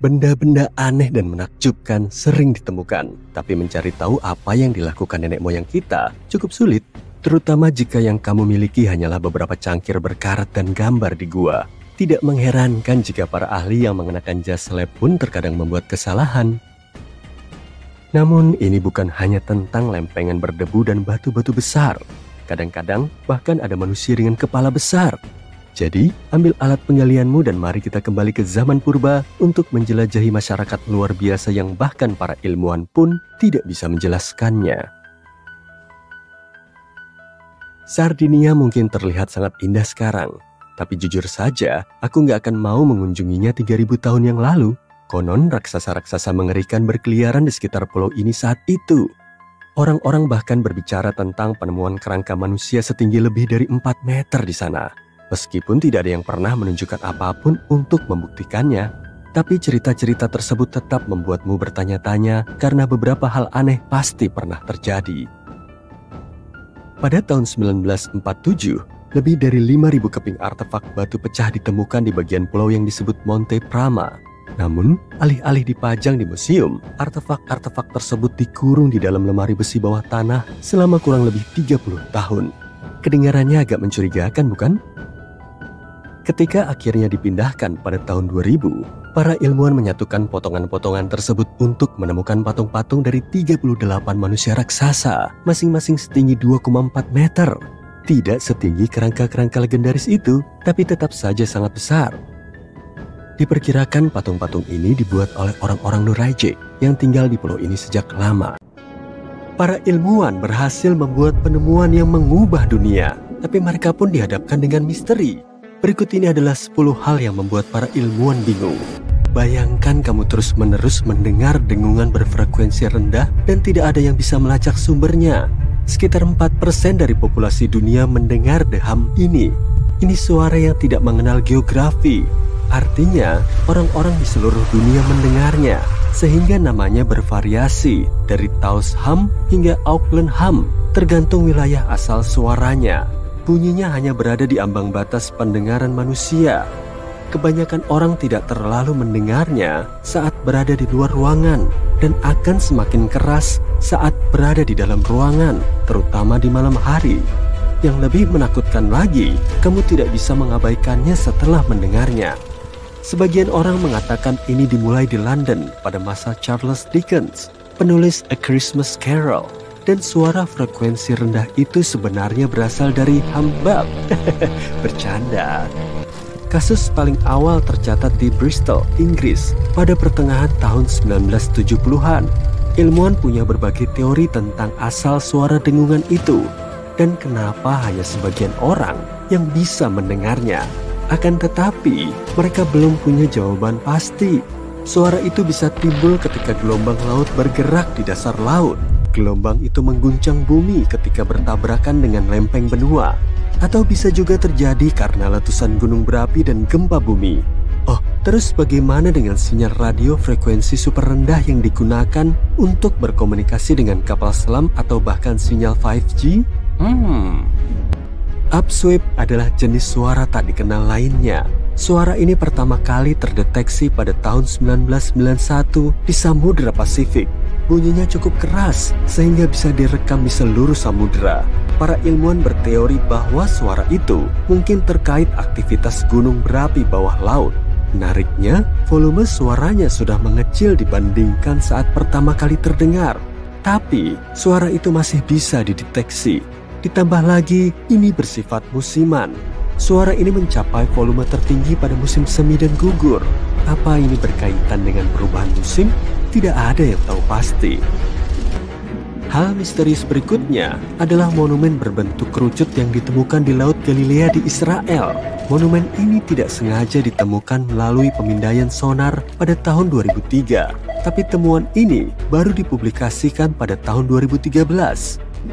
Benda-benda aneh dan menakjubkan sering ditemukan, tapi mencari tahu apa yang dilakukan nenek moyang kita cukup sulit, terutama jika yang kamu miliki hanyalah beberapa cangkir berkarat dan gambar di gua. Tidak mengherankan jika para ahli yang mengenakan jas lab pun terkadang membuat kesalahan. Namun ini bukan hanya tentang lempengan berdebu dan batu-batu besar. Kadang-kadang bahkan ada manusia dengan kepala besar. Jadi, ambil alat penggalianmu dan mari kita kembali ke zaman purba untuk menjelajahi masyarakat luar biasa yang bahkan para ilmuwan pun tidak bisa menjelaskannya. Sardinia mungkin terlihat sangat indah sekarang, tapi jujur saja, aku nggak akan mau mengunjunginya 3000 tahun yang lalu. Konon raksasa-raksasa mengerikan berkeliaran di sekitar pulau ini saat itu. Orang-orang bahkan berbicara tentang penemuan kerangka manusia setinggi lebih dari 4 meter di sana. Meskipun tidak ada yang pernah menunjukkan apapun untuk membuktikannya, tapi cerita-cerita tersebut tetap membuatmu bertanya-tanya karena beberapa hal aneh pasti pernah terjadi. Pada tahun 1947, lebih dari 5.000 keping artefak batu pecah ditemukan di bagian pulau yang disebut Monte Prama. Namun, alih-alih dipajang di museum, artefak-artefak tersebut dikurung di dalam lemari besi bawah tanah selama kurang lebih 30 tahun. Kedengarannya agak mencurigakan, bukan? Ketika akhirnya dipindahkan pada tahun 2000, para ilmuwan menyatukan potongan-potongan tersebut untuk menemukan patung-patung dari 38 manusia raksasa, masing-masing setinggi 2,4 meter. Tidak setinggi kerangka-kerangka legendaris itu, tapi tetap saja sangat besar. Diperkirakan patung-patung ini dibuat oleh orang-orang Nuraijik yang tinggal di pulau ini sejak lama. Para ilmuwan berhasil membuat penemuan yang mengubah dunia, tapi mereka pun dihadapkan dengan misteri. Berikut ini adalah 10 hal yang membuat para ilmuwan bingung. Bayangkan kamu terus-menerus mendengar dengungan berfrekuensi rendah dan tidak ada yang bisa melacak sumbernya. Sekitar 4% dari populasi dunia mendengar deham ini. Ini suara yang tidak mengenal geografi. Artinya, orang-orang di seluruh dunia mendengarnya, sehingga namanya bervariasi dari Taos Ham hingga Auckland Ham, tergantung wilayah asal suaranya. Bunyinya hanya berada di ambang batas pendengaran manusia. Kebanyakan orang tidak terlalu mendengarnya saat berada di luar ruangan dan akan semakin keras saat berada di dalam ruangan, terutama di malam hari. Yang lebih menakutkan lagi, kamu tidak bisa mengabaikannya setelah mendengarnya. Sebagian orang mengatakan ini dimulai di London pada masa Charles Dickens, penulis A Christmas Carol. Dan suara frekuensi rendah itu sebenarnya berasal dari humbug. Bercanda. Kasus paling awal tercatat di Bristol, Inggris pada pertengahan tahun 1970-an. Ilmuwan punya berbagai teori tentang asal suara dengungan itu dan kenapa hanya sebagian orang yang bisa mendengarnya. Akan tetapi, mereka belum punya jawaban pasti. Suara itu bisa timbul ketika gelombang laut bergerak di dasar laut. Gelombang itu mengguncang bumi ketika bertabrakan dengan lempeng benua. Atau bisa juga terjadi karena letusan gunung berapi dan gempa bumi. Oh, terus bagaimana dengan sinyal radio frekuensi super rendah yang digunakan untuk berkomunikasi dengan kapal selam atau bahkan sinyal 5G? Upsweep adalah jenis suara tak dikenal lainnya. Suara ini pertama kali terdeteksi pada tahun 1991 di Samudra Pasifik. Bunyinya cukup keras sehingga bisa direkam di seluruh samudera. Para ilmuwan berteori bahwa suara itu mungkin terkait aktivitas gunung berapi bawah laut. Menariknya, volume suaranya sudah mengecil dibandingkan saat pertama kali terdengar. Tapi, suara itu masih bisa dideteksi. Ditambah lagi, ini bersifat musiman. Suara ini mencapai volume tertinggi pada musim semi dan gugur. Apa ini berkaitan dengan perubahan musim? Tidak ada yang tahu pasti. Hal misterius berikutnya adalah monumen berbentuk kerucut yang ditemukan di Laut Galilea di Israel. Monumen ini tidak sengaja ditemukan melalui pemindaian sonar pada tahun 2003. Tapi temuan ini baru dipublikasikan pada tahun 2013.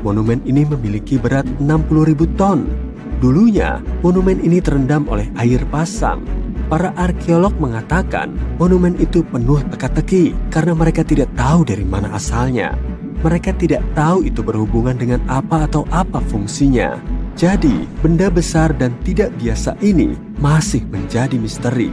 Monumen ini memiliki berat 60.000 ton. Dulunya, monumen ini terendam oleh air pasang. Para arkeolog mengatakan monumen itu penuh teka-teki karena mereka tidak tahu dari mana asalnya. Mereka tidak tahu itu berhubungan dengan apa atau apa fungsinya. Jadi, benda besar dan tidak biasa ini masih menjadi misteri.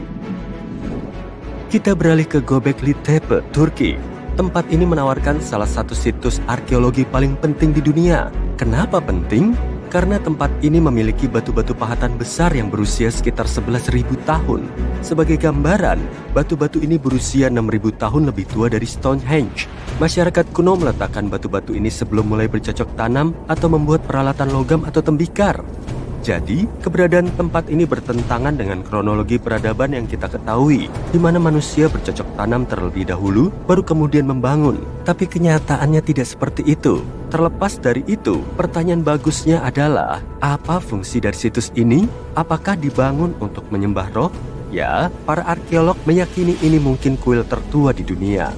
Kita beralih ke Göbekli Tepe, Turki. Tempat ini menawarkan salah satu situs arkeologi paling penting di dunia. Kenapa penting? Karena tempat ini memiliki batu-batu pahatan besar yang berusia sekitar 11.000 tahun. Sebagai gambaran, batu-batu ini berusia 6.000 tahun lebih tua dari Stonehenge. Masyarakat kuno meletakkan batu-batu ini sebelum mulai bercocok tanam atau membuat peralatan logam atau tembikar. Jadi, keberadaan tempat ini bertentangan dengan kronologi peradaban yang kita ketahui, di mana manusia bercocok tanam terlebih dahulu, baru kemudian membangun. Tapi kenyataannya tidak seperti itu. Terlepas dari itu, pertanyaan bagusnya adalah, apa fungsi dari situs ini? Apakah dibangun untuk menyembah roh? Ya, para arkeolog meyakini ini mungkin kuil tertua di dunia.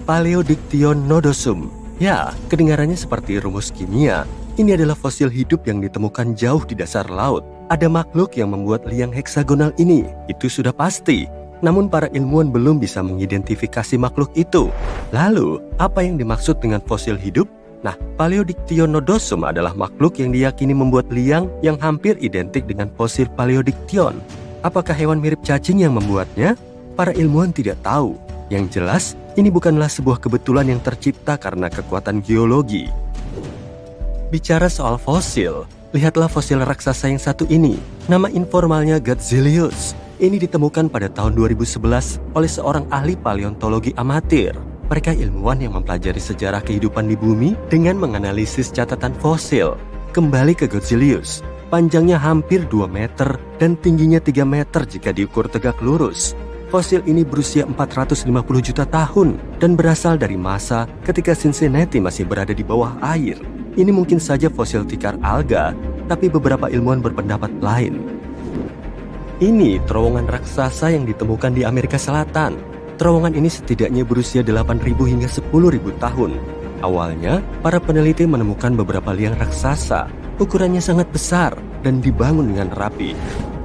Paleodictyon nodosum. Ya, kedengarannya seperti rumus kimia. Ini adalah fosil hidup yang ditemukan jauh di dasar laut. Ada makhluk yang membuat liang heksagonal ini, itu sudah pasti. Namun para ilmuwan belum bisa mengidentifikasi makhluk itu. Lalu, apa yang dimaksud dengan fosil hidup? Nah, Paleodictyon nodosum adalah makhluk yang diyakini membuat liang yang hampir identik dengan fosil Paleodictyon. Apakah hewan mirip cacing yang membuatnya? Para ilmuwan tidak tahu. Yang jelas, ini bukanlah sebuah kebetulan yang tercipta karena kekuatan geologi. Bicara soal fosil, lihatlah fosil raksasa yang satu ini. Nama informalnya Godzilius. Ini ditemukan pada tahun 2011 oleh seorang ahli paleontologi amatir. Mereka ilmuwan yang mempelajari sejarah kehidupan di bumi dengan menganalisis catatan fosil. Kembali ke Godzilius. Panjangnya hampir 2 meter dan tingginya 3 meter jika diukur tegak lurus. Fosil ini berusia 450 juta tahun dan berasal dari masa ketika Cincinnati masih berada di bawah air. Ini mungkin saja fosil tikar alga, tapi beberapa ilmuwan berpendapat lain. Ini terowongan raksasa yang ditemukan di Amerika Selatan. Terowongan ini setidaknya berusia 8.000 hingga 10.000 tahun. Awalnya, para peneliti menemukan beberapa liang raksasa. Ukurannya sangat besar dan dibangun dengan rapi.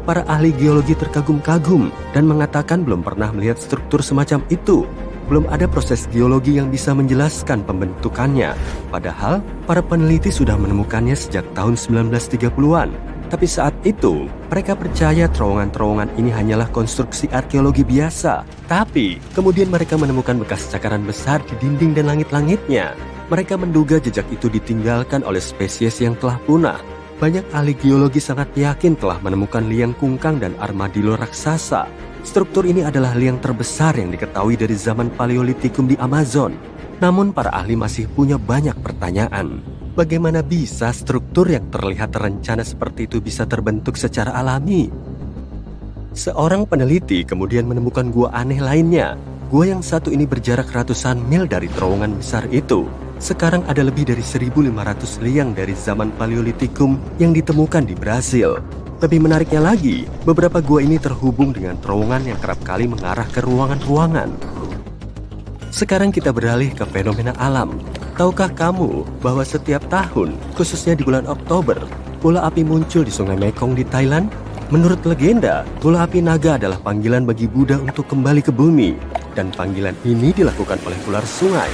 Para ahli geologi terkagum-kagum dan mengatakan belum pernah melihat struktur semacam itu. Belum ada proses geologi yang bisa menjelaskan pembentukannya. Padahal, para peneliti sudah menemukannya sejak tahun 1930-an. Tapi saat itu, mereka percaya terowongan-terowongan ini hanyalah konstruksi arkeologi biasa. Tapi, kemudian mereka menemukan bekas cakaran besar di dinding dan langit-langitnya. Mereka menduga jejak itu ditinggalkan oleh spesies yang telah punah. Banyak ahli geologi sangat yakin telah menemukan liang kungkang dan armadillo raksasa. Struktur ini adalah liang terbesar yang diketahui dari zaman Paleolitikum di Amazon. Namun para ahli masih punya banyak pertanyaan. Bagaimana bisa struktur yang terlihat terencana seperti itu bisa terbentuk secara alami? Seorang peneliti kemudian menemukan gua aneh lainnya. Gua yang satu ini berjarak ratusan mil dari terowongan besar itu. Sekarang ada lebih dari 1.500 liang dari zaman Paleolitikum yang ditemukan di Brasil. Lebih menariknya lagi, beberapa gua ini terhubung dengan terowongan yang kerap kali mengarah ke ruangan-ruangan. Sekarang kita beralih ke fenomena alam. Tahukah kamu bahwa setiap tahun, khususnya di bulan Oktober, bola api muncul di Sungai Mekong di Thailand? Menurut legenda, bola api naga adalah panggilan bagi Buddha untuk kembali ke bumi. Dan panggilan ini dilakukan oleh ular sungai.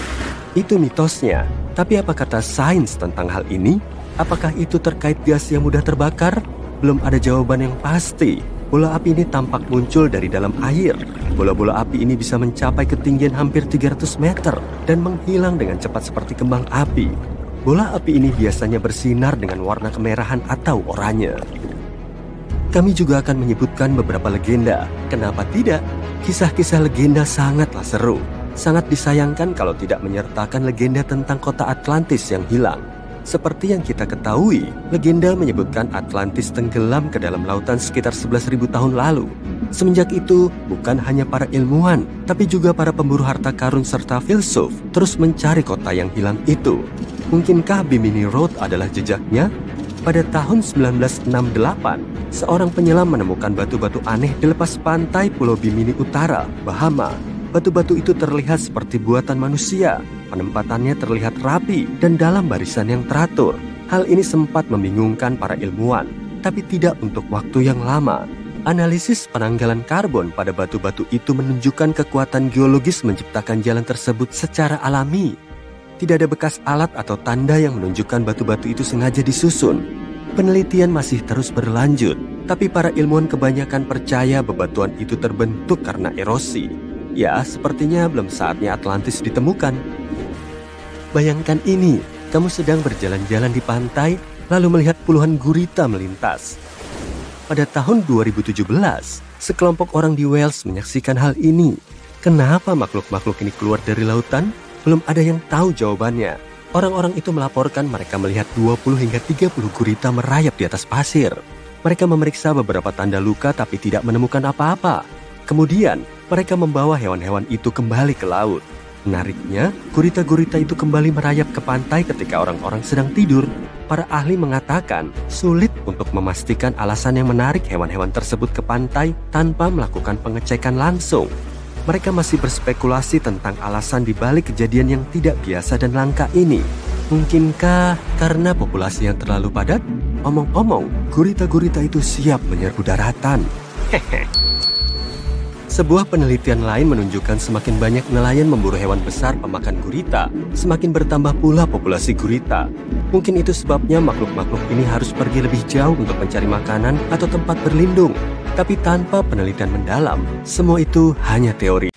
Itu mitosnya. Tapi apa kata sains tentang hal ini? Apakah itu terkait gas yang mudah terbakar? Belum ada jawaban yang pasti. Bola api ini tampak muncul dari dalam air. Bola-bola api ini bisa mencapai ketinggian hampir 300 meter dan menghilang dengan cepat seperti kembang api. Bola api ini biasanya bersinar dengan warna kemerahan atau oranye. Kami juga akan menyebutkan beberapa legenda. Kenapa tidak? Kisah-kisah legenda sangatlah seru. Sangat disayangkan kalau tidak menyertakan legenda tentang kota Atlantis yang hilang. Seperti yang kita ketahui, legenda menyebutkan Atlantis tenggelam ke dalam lautan sekitar 11.000 tahun lalu. Semenjak itu, bukan hanya para ilmuwan, tapi juga para pemburu harta karun serta filsuf terus mencari kota yang hilang itu. Mungkinkah Bimini Road adalah jejaknya? Pada tahun 1968, seorang penyelam menemukan batu-batu aneh di lepas pantai Pulau Bimini Utara, Bahama. Batu-batu itu terlihat seperti buatan manusia. Penempatannya terlihat rapi dan dalam barisan yang teratur. Hal ini sempat membingungkan para ilmuwan, tapi tidak untuk waktu yang lama. Analisis penanggalan karbon pada batu-batu itu menunjukkan kekuatan geologis menciptakan jalan tersebut secara alami. Tidak ada bekas alat atau tanda yang menunjukkan batu-batu itu sengaja disusun. Penelitian masih terus berlanjut, tapi para ilmuwan kebanyakan percaya bebatuan itu terbentuk karena erosi. Ya, sepertinya belum saatnya Atlantis ditemukan. Bayangkan ini, kamu sedang berjalan-jalan di pantai, lalu melihat puluhan gurita melintas. Pada tahun 2017, sekelompok orang di Wales menyaksikan hal ini. Kenapa makhluk-makhluk ini keluar dari lautan? Belum ada yang tahu jawabannya. Orang-orang itu melaporkan mereka melihat 20 hingga 30 gurita merayap di atas pasir. Mereka memeriksa beberapa tanda luka tapi tidak menemukan apa-apa. Kemudian, mereka membawa hewan-hewan itu kembali ke laut. Menariknya, gurita-gurita itu kembali merayap ke pantai ketika orang-orang sedang tidur. Para ahli mengatakan sulit untuk memastikan alasan yang menarik hewan-hewan tersebut ke pantai tanpa melakukan pengecekan langsung. Mereka masih berspekulasi tentang alasan di balik kejadian yang tidak biasa dan langka ini. Mungkinkah karena populasi yang terlalu padat? Omong-omong, gurita-gurita itu siap menyerbu daratan. Hehe. Sebuah penelitian lain menunjukkan semakin banyak nelayan memburu hewan besar pemakan gurita, semakin bertambah pula populasi gurita. Mungkin itu sebabnya makhluk-makhluk ini harus pergi lebih jauh untuk mencari makanan atau tempat berlindung. Tapi tanpa penelitian mendalam, semua itu hanya teori.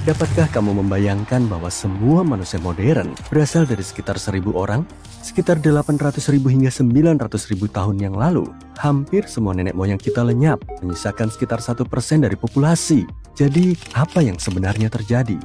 Dapatkah kamu membayangkan bahwa semua manusia modern berasal dari sekitar 1.000 orang? Sekitar 800.000 hingga 900.000 tahun yang lalu, hampir semua nenek moyang kita lenyap, menyisakan sekitar 1% dari populasi. Jadi, apa yang sebenarnya terjadi?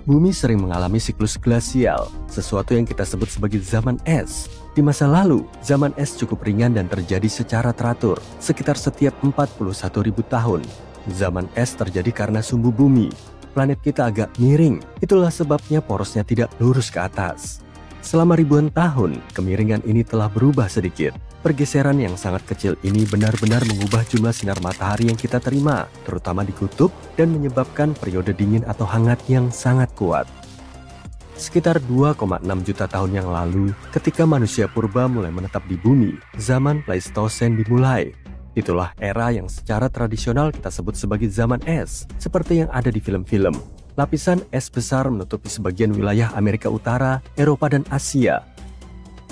Bumi sering mengalami siklus glasial, sesuatu yang kita sebut sebagai zaman es. Di masa lalu, zaman es cukup ringan dan terjadi secara teratur, sekitar setiap 41.000 tahun. Zaman es terjadi karena sumbu bumi. Planet kita agak miring, itulah sebabnya porosnya tidak lurus ke atas. Selama ribuan tahun, kemiringan ini telah berubah sedikit. Pergeseran yang sangat kecil ini benar-benar mengubah jumlah sinar matahari yang kita terima, terutama di kutub, dan menyebabkan periode dingin atau hangat yang sangat kuat. Sekitar 2,6 juta tahun yang lalu, ketika manusia purba mulai menetap di bumi, zaman Pleistosen dimulai. Itulah era yang secara tradisional kita sebut sebagai zaman es, seperti yang ada di film-film. Lapisan es besar menutupi sebagian wilayah Amerika Utara, Eropa, dan Asia.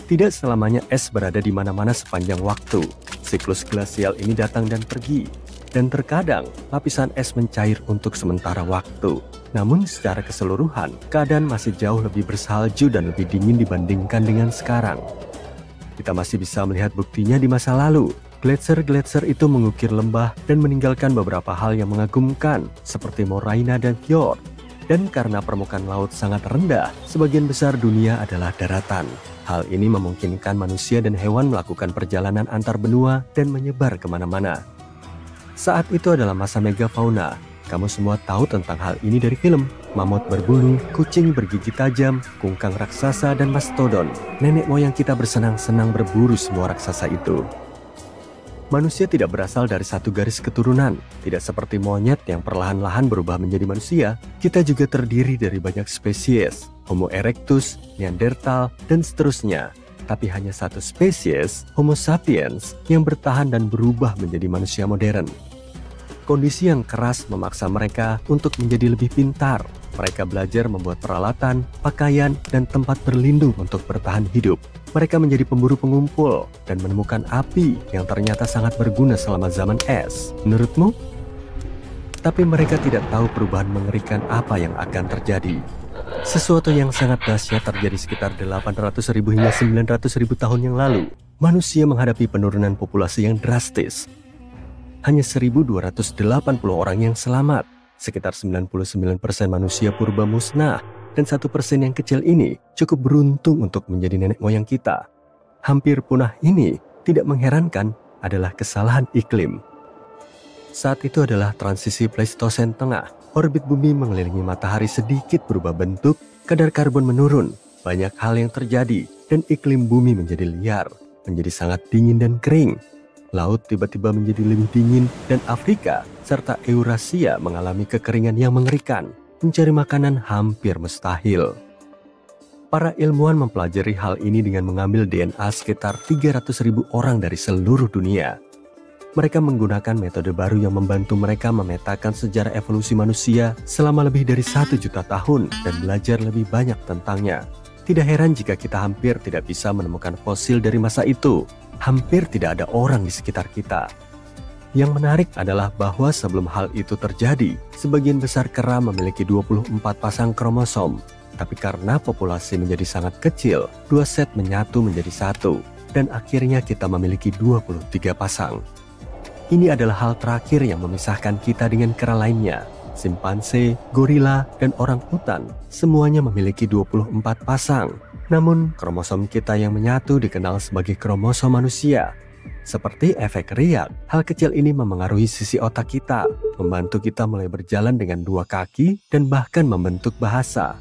Tidak selamanya es berada di mana-mana sepanjang waktu. Siklus glasial ini datang dan pergi. Dan terkadang, lapisan es mencair untuk sementara waktu. Namun secara keseluruhan, keadaan masih jauh lebih bersalju dan lebih dingin dibandingkan dengan sekarang. Kita masih bisa melihat buktinya di masa lalu. Gletser-gletser itu mengukir lembah dan meninggalkan beberapa hal yang mengagumkan, seperti moraina dan fjord. Dan karena permukaan laut sangat rendah, sebagian besar dunia adalah daratan. Hal ini memungkinkan manusia dan hewan melakukan perjalanan antar benua dan menyebar kemana-mana. Saat itu adalah masa megafauna. Kamu semua tahu tentang hal ini dari film. Mamut berbulu, kucing bergigi tajam, kungkang raksasa, dan mastodon. Nenek moyang kita bersenang-senang berburu semua raksasa itu. Manusia tidak berasal dari satu garis keturunan. Tidak seperti monyet yang perlahan-lahan berubah menjadi manusia. Kita juga terdiri dari banyak spesies. Homo erectus, Neanderthal, dan seterusnya. Tapi hanya satu spesies, Homo sapiens, yang bertahan dan berubah menjadi manusia modern. Kondisi yang keras memaksa mereka untuk menjadi lebih pintar. Mereka belajar membuat peralatan, pakaian, dan tempat berlindung untuk bertahan hidup. Mereka menjadi pemburu pengumpul dan menemukan api yang ternyata sangat berguna selama zaman es. Menurutmu? Tapi mereka tidak tahu perubahan mengerikan apa yang akan terjadi. Sesuatu yang sangat dahsyat terjadi sekitar 800.000 hingga 900.000 tahun yang lalu. Manusia menghadapi penurunan populasi yang drastis. Hanya 1.280 orang yang selamat. Sekitar 99% manusia purba musnah. Dan 1% yang kecil ini cukup beruntung untuk menjadi nenek moyang kita. Hampir punah ini tidak mengherankan adalah kesalahan iklim. Saat itu adalah transisi Pleistosen tengah. Orbit bumi mengelilingi matahari sedikit berubah bentuk, kadar karbon menurun, banyak hal yang terjadi, dan iklim bumi menjadi liar, menjadi sangat dingin dan kering. Laut tiba-tiba menjadi lebih dingin, dan Afrika serta Eurasia mengalami kekeringan yang mengerikan. Mencari makanan hampir mustahil. Para ilmuwan mempelajari hal ini dengan mengambil DNA sekitar 300.000 orang dari seluruh dunia. Mereka menggunakan metode baru yang membantu mereka memetakan sejarah evolusi manusia selama lebih dari 1 juta tahun dan belajar lebih banyak tentangnya. Tidak heran jika kita hampir tidak bisa menemukan fosil dari masa itu. Hampir tidak ada orang di sekitar kita. Yang menarik adalah bahwa sebelum hal itu terjadi, sebagian besar kera memiliki 24 pasang kromosom. Tapi karena populasi menjadi sangat kecil, 2 set menyatu menjadi satu, dan akhirnya kita memiliki 23 pasang. Ini adalah hal terakhir yang memisahkan kita dengan kera lainnya. Simpanse, gorila, dan orang hutan semuanya memiliki 24 pasang. Namun, kromosom kita yang menyatu dikenal sebagai kromosom manusia. Seperti efek riak, hal kecil ini memengaruhi sisi otak kita, membantu kita mulai berjalan dengan 2 kaki dan bahkan membentuk bahasa.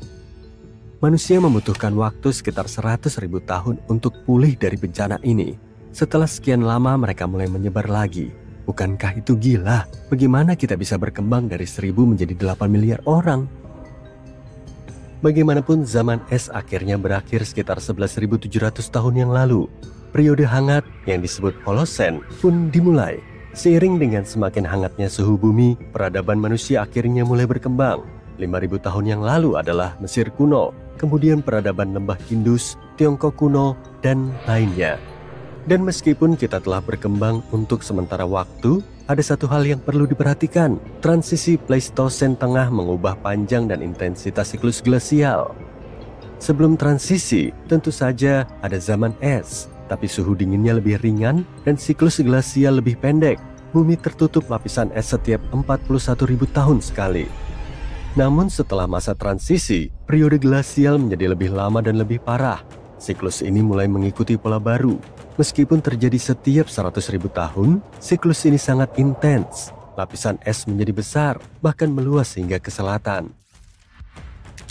Manusia membutuhkan waktu sekitar 100.000 tahun untuk pulih dari bencana ini. Setelah sekian lama mereka mulai menyebar lagi. Bukankah itu gila? Bagaimana kita bisa berkembang dari 1.000 menjadi 8 miliar orang? Bagaimanapun zaman es akhirnya berakhir sekitar 11.700 tahun yang lalu. Periode hangat yang disebut Holosen pun dimulai. Seiring dengan semakin hangatnya suhu bumi, peradaban manusia akhirnya mulai berkembang. 5.000 tahun yang lalu adalah Mesir kuno, kemudian peradaban lembah Indus, Tiongkok kuno, dan lainnya. Dan meskipun kita telah berkembang untuk sementara waktu, ada satu hal yang perlu diperhatikan. Transisi Pleistosen tengah mengubah panjang dan intensitas siklus glasial. Sebelum transisi, tentu saja ada zaman es. Tapi suhu dinginnya lebih ringan dan siklus glasial lebih pendek. Bumi tertutup lapisan es setiap 41.000 tahun sekali. Namun setelah masa transisi, periode glasial menjadi lebih lama dan lebih parah. Siklus ini mulai mengikuti pola baru. Meskipun terjadi setiap 100.000 tahun, siklus ini sangat intens. Lapisan es menjadi besar, bahkan meluas hingga ke selatan.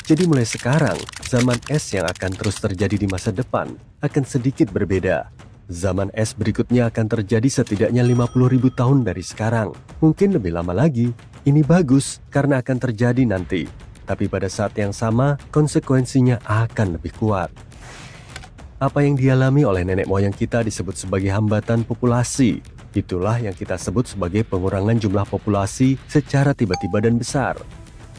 Jadi mulai sekarang, zaman es yang akan terus terjadi di masa depan akan sedikit berbeda. Zaman es berikutnya akan terjadi setidaknya 50.000 tahun dari sekarang. Mungkin lebih lama lagi. Ini bagus karena akan terjadi nanti. Tapi pada saat yang sama, konsekuensinya akan lebih kuat. Apa yang dialami oleh nenek moyang kita disebut sebagai hambatan populasi. Itulah yang kita sebut sebagai pengurangan jumlah populasi secara tiba-tiba dan besar.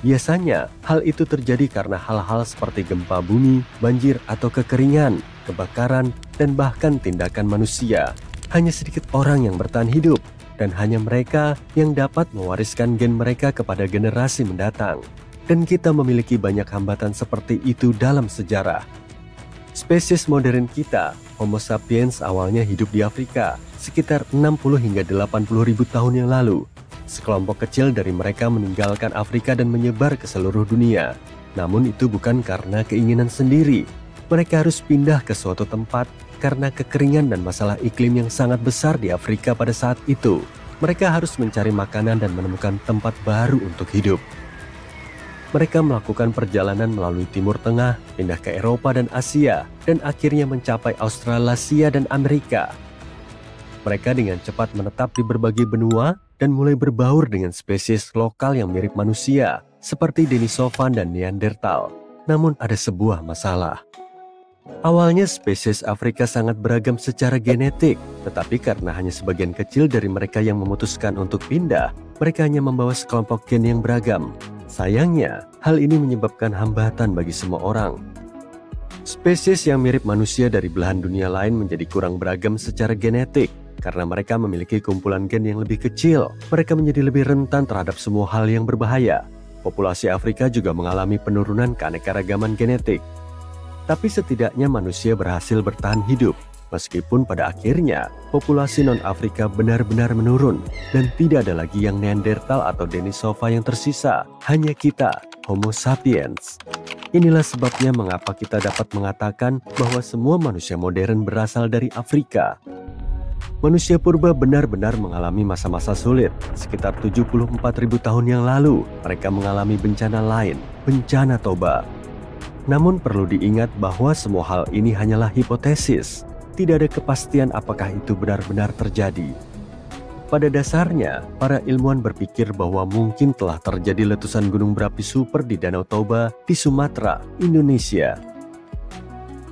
Biasanya, hal itu terjadi karena hal-hal seperti gempa bumi, banjir atau kekeringan, kebakaran, dan bahkan tindakan manusia. Hanya sedikit orang yang bertahan hidup, dan hanya mereka yang dapat mewariskan gen mereka kepada generasi mendatang. Dan kita memiliki banyak hambatan seperti itu dalam sejarah. Spesies modern kita, Homo sapiens awalnya hidup di Afrika, sekitar 60 hingga 80.000 tahun yang lalu. Sekelompok kecil dari mereka meninggalkan Afrika dan menyebar ke seluruh dunia. Namun itu bukan karena keinginan sendiri. Mereka harus pindah ke suatu tempat karena kekeringan dan masalah iklim yang sangat besar di Afrika pada saat itu. Mereka harus mencari makanan dan menemukan tempat baru untuk hidup. Mereka melakukan perjalanan melalui Timur Tengah, pindah ke Eropa dan Asia, dan akhirnya mencapai Australasia dan Amerika. Mereka dengan cepat menetap di berbagai benua dan mulai berbaur dengan spesies lokal yang mirip manusia, seperti Denisovan dan Neanderthal. Namun ada sebuah masalah. Awalnya spesies Afrika sangat beragam secara genetik, tetapi karena hanya sebagian kecil dari mereka yang memutuskan untuk pindah, mereka hanya membawa sekelompok gen yang beragam. Sayangnya, hal ini menyebabkan hambatan bagi semua orang. Spesies yang mirip manusia dari belahan dunia lain menjadi kurang beragam secara genetik. Karena mereka memiliki kumpulan gen yang lebih kecil, mereka menjadi lebih rentan terhadap semua hal yang berbahaya. Populasi Afrika juga mengalami penurunan keanekaragaman genetik. Tapi setidaknya manusia berhasil bertahan hidup, meskipun pada akhirnya populasi non-Afrika benar-benar menurun, dan tidak ada lagi yang Neanderthal atau Denisova yang tersisa, hanya kita, Homo sapiens. Inilah sebabnya mengapa kita dapat mengatakan bahwa semua manusia modern berasal dari Afrika. Manusia purba benar-benar mengalami masa-masa sulit. Sekitar 74.000 tahun yang lalu, mereka mengalami bencana lain, bencana Toba. Namun perlu diingat bahwa semua hal ini hanyalah hipotesis. Tidak ada kepastian apakah itu benar-benar terjadi. Pada dasarnya, para ilmuwan berpikir bahwa mungkin telah terjadi letusan gunung berapi super di Danau Toba di Sumatera, Indonesia.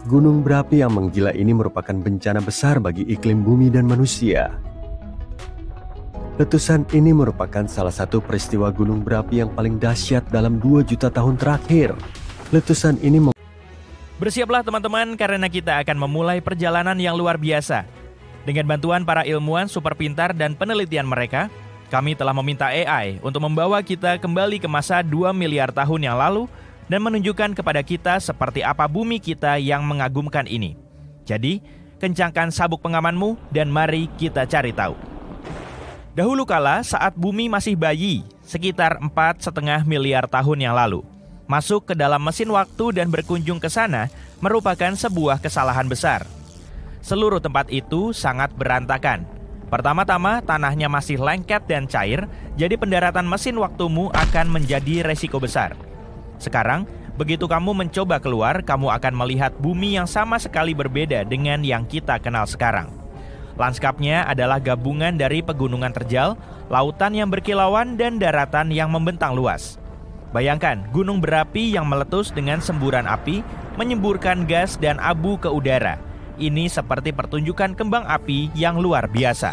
Gunung berapi yang menggila ini merupakan bencana besar bagi iklim bumi dan manusia. Letusan ini merupakan salah satu peristiwa gunung berapi yang paling dahsyat dalam 2 juta tahun terakhir. Letusan ini Bersiaplah teman-teman karena kita akan memulai perjalanan yang luar biasa. Dengan bantuan para ilmuwan super pintar dan penelitian mereka, kami telah meminta AI untuk membawa kita kembali ke masa 2 miliar tahun yang lalu dan menunjukkan kepada kita seperti apa bumi kita yang mengagumkan ini. Jadi, kencangkan sabuk pengamanmu dan mari kita cari tahu. Dahulu kala saat bumi masih bayi, sekitar 4,5 miliar tahun yang lalu, masuk ke dalam mesin waktu dan berkunjung ke sana merupakan sebuah kesalahan besar. Seluruh tempat itu sangat berantakan. Pertama-tama tanahnya masih lengket dan cair, jadi pendaratan mesin waktumu akan menjadi resiko besar. Sekarang, begitu kamu mencoba keluar, kamu akan melihat bumi yang sama sekali berbeda dengan yang kita kenal sekarang. Lanskapnya adalah gabungan dari pegunungan terjal, lautan yang berkilauan, dan daratan yang membentang luas. Bayangkan gunung berapi yang meletus dengan semburan api, menyemburkan gas dan abu ke udara. Ini seperti pertunjukan kembang api yang luar biasa.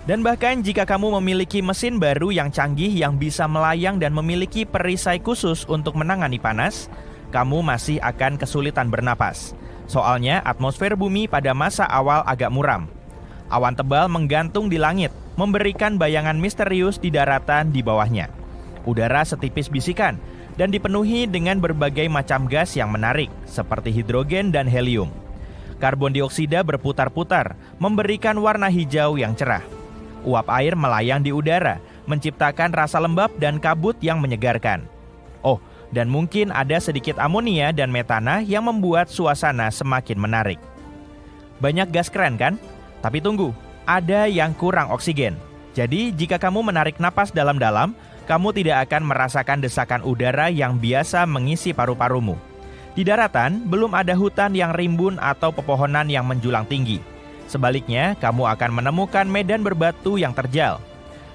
Dan bahkan jika kamu memiliki mesin baru yang canggih yang bisa melayang dan memiliki perisai khusus untuk menangani panas, kamu masih akan kesulitan bernapas. Soalnya atmosfer bumi pada masa awal agak muram. Awan tebal menggantung di langit, memberikan bayangan misterius di daratan di bawahnya. Udara setipis bisikan dan dipenuhi dengan berbagai macam gas yang menarik, seperti hidrogen dan helium. Karbon dioksida berputar-putar, memberikan warna hijau yang cerah. Uap air melayang di udara, menciptakan rasa lembab dan kabut yang menyegarkan. Oh, dan mungkin ada sedikit amonia dan metana yang membuat suasana semakin menarik. Banyak gas keren kan? Tapi tunggu, ada yang kurang oksigen. Jadi, jika kamu menarik napas dalam-dalam, kamu tidak akan merasakan desakan udara yang biasa mengisi paru-parumu. Di daratan, belum ada hutan yang rimbun atau pepohonan yang menjulang tinggi. Sebaliknya, kamu akan menemukan medan berbatu yang terjal.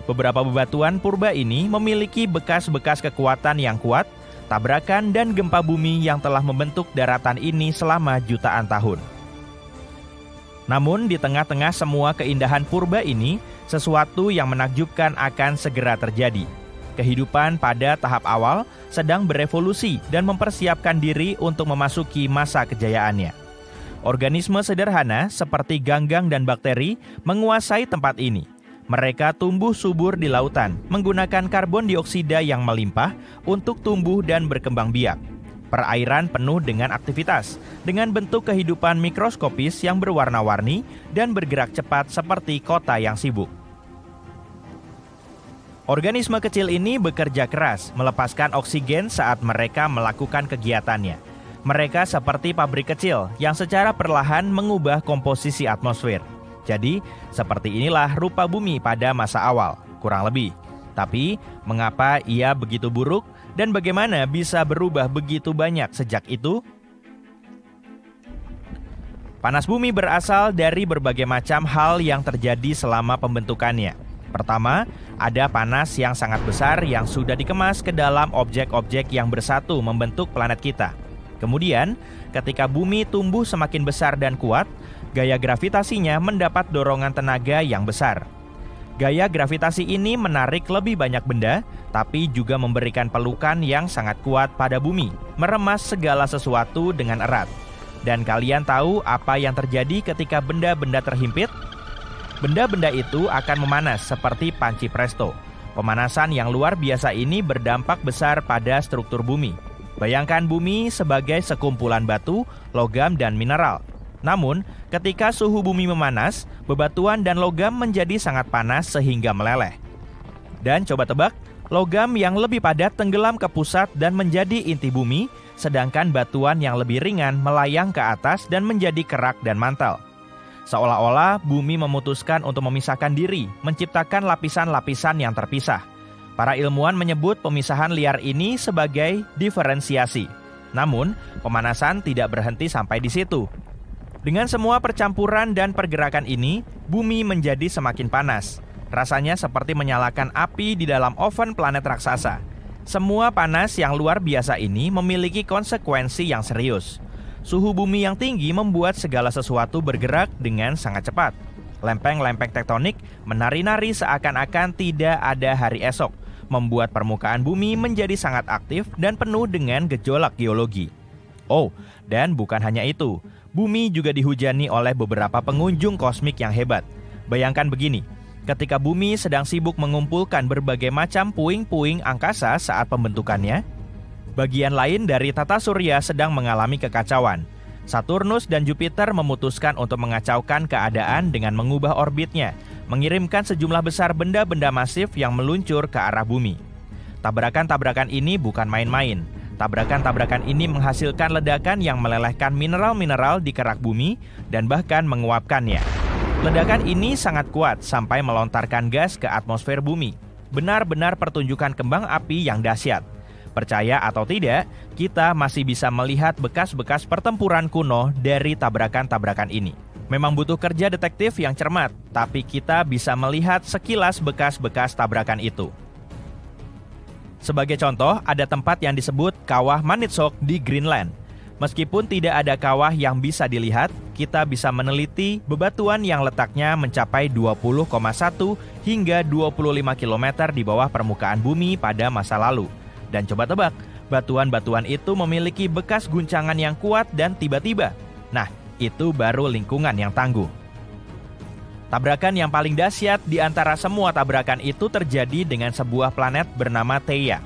Beberapa bebatuan purba ini memiliki bekas-bekas kekuatan yang kuat, tabrakan dan gempa bumi yang telah membentuk daratan ini selama jutaan tahun. Namun, di tengah-tengah semua keindahan purba ini, sesuatu yang menakjubkan akan segera terjadi. Kehidupan pada tahap awal sedang berevolusi dan mempersiapkan diri untuk memasuki masa kejayaannya. Organisme sederhana seperti ganggang dan bakteri menguasai tempat ini. Mereka tumbuh subur di lautan, menggunakan karbon dioksida yang melimpah untuk tumbuh dan berkembang biak. Perairan penuh dengan aktivitas, dengan bentuk kehidupan mikroskopis yang berwarna-warni dan bergerak cepat seperti kota yang sibuk. Organisme kecil ini bekerja keras, melepaskan oksigen saat mereka melakukan kegiatannya. Mereka seperti pabrik kecil yang secara perlahan mengubah komposisi atmosfer. Jadi, seperti inilah rupa bumi pada masa awal, kurang lebih. Tapi, mengapa ia begitu buruk dan bagaimana bisa berubah begitu banyak sejak itu? Panas bumi berasal dari berbagai macam hal yang terjadi selama pembentukannya. Pertama, ada panas yang sangat besar yang sudah dikemas ke dalam objek-objek yang bersatu membentuk planet kita. Kemudian, ketika bumi tumbuh semakin besar dan kuat, gaya gravitasinya mendapat dorongan tenaga yang besar. Gaya gravitasi ini menarik lebih banyak benda, tapi juga memberikan pelukan yang sangat kuat pada bumi, meremas segala sesuatu dengan erat. Dan kalian tahu apa yang terjadi ketika benda-benda terhimpit? Benda-benda itu akan memanas seperti panci presto. Pemanasan yang luar biasa ini berdampak besar pada struktur bumi. Bayangkan bumi sebagai sekumpulan batu, logam, dan mineral. Namun, ketika suhu bumi memanas, bebatuan dan logam menjadi sangat panas sehingga meleleh. Dan coba tebak, logam yang lebih padat tenggelam ke pusat dan menjadi inti bumi, sedangkan batuan yang lebih ringan melayang ke atas dan menjadi kerak dan mantel. Seolah-olah bumi memutuskan untuk memisahkan diri, menciptakan lapisan-lapisan yang terpisah. Para ilmuwan menyebut pemisahan liar ini sebagai diferensiasi. Namun, pemanasan tidak berhenti sampai di situ. Dengan semua percampuran dan pergerakan ini, bumi menjadi semakin panas. Rasanya seperti menyalakan api di dalam oven planet raksasa. Semua panas yang luar biasa ini memiliki konsekuensi yang serius. Suhu bumi yang tinggi membuat segala sesuatu bergerak dengan sangat cepat. Lempeng-lempeng tektonik menari-nari seakan-akan tidak ada hari esok, membuat permukaan bumi menjadi sangat aktif dan penuh dengan gejolak geologi. Oh, dan bukan hanya itu. Bumi juga dihujani oleh beberapa pengunjung kosmik yang hebat. Bayangkan begini, ketika bumi sedang sibuk mengumpulkan berbagai macam puing-puing angkasa saat pembentukannya, bagian lain dari tata surya sedang mengalami kekacauan. Saturnus dan Jupiter memutuskan untuk mengacaukan keadaan dengan mengubah orbitnya, mengirimkan sejumlah besar benda-benda masif yang meluncur ke arah bumi. Tabrakan-tabrakan ini bukan main-main. Tabrakan-tabrakan ini menghasilkan ledakan yang melelehkan mineral-mineral di kerak bumi dan bahkan menguapkannya. Ledakan ini sangat kuat sampai melontarkan gas ke atmosfer bumi. Benar-benar pertunjukan kembang api yang dahsyat. Percaya atau tidak, kita masih bisa melihat bekas-bekas pertempuran kuno dari tabrakan-tabrakan ini. Memang butuh kerja detektif yang cermat, tapi kita bisa melihat sekilas bekas-bekas tabrakan itu. Sebagai contoh, ada tempat yang disebut Kawah Maniitsoq di Greenland. Meskipun tidak ada kawah yang bisa dilihat, kita bisa meneliti bebatuan yang letaknya mencapai 20,1 hingga 25 km di bawah permukaan bumi pada masa lalu. Dan coba tebak, batuan-batuan itu memiliki bekas guncangan yang kuat dan tiba-tiba. Nah, itu baru lingkungan yang tangguh. Tabrakan yang paling dahsyat di antara semua tabrakan itu terjadi dengan sebuah planet bernama Theia.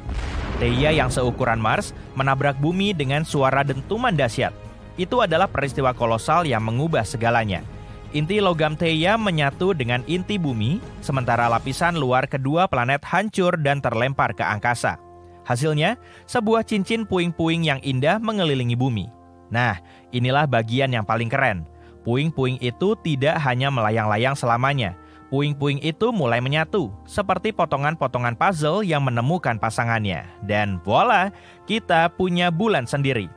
Theia yang seukuran Mars menabrak bumi dengan suara dentuman dahsyat. Itu adalah peristiwa kolosal yang mengubah segalanya. Inti logam Theia menyatu dengan inti bumi, sementara lapisan luar kedua planet hancur dan terlempar ke angkasa. Hasilnya, sebuah cincin puing-puing yang indah mengelilingi bumi. Nah, inilah bagian yang paling keren. Puing-puing itu tidak hanya melayang-layang selamanya. Puing-puing itu mulai menyatu, seperti potongan-potongan puzzle yang menemukan pasangannya. Dan voila, kita punya bulan sendiri.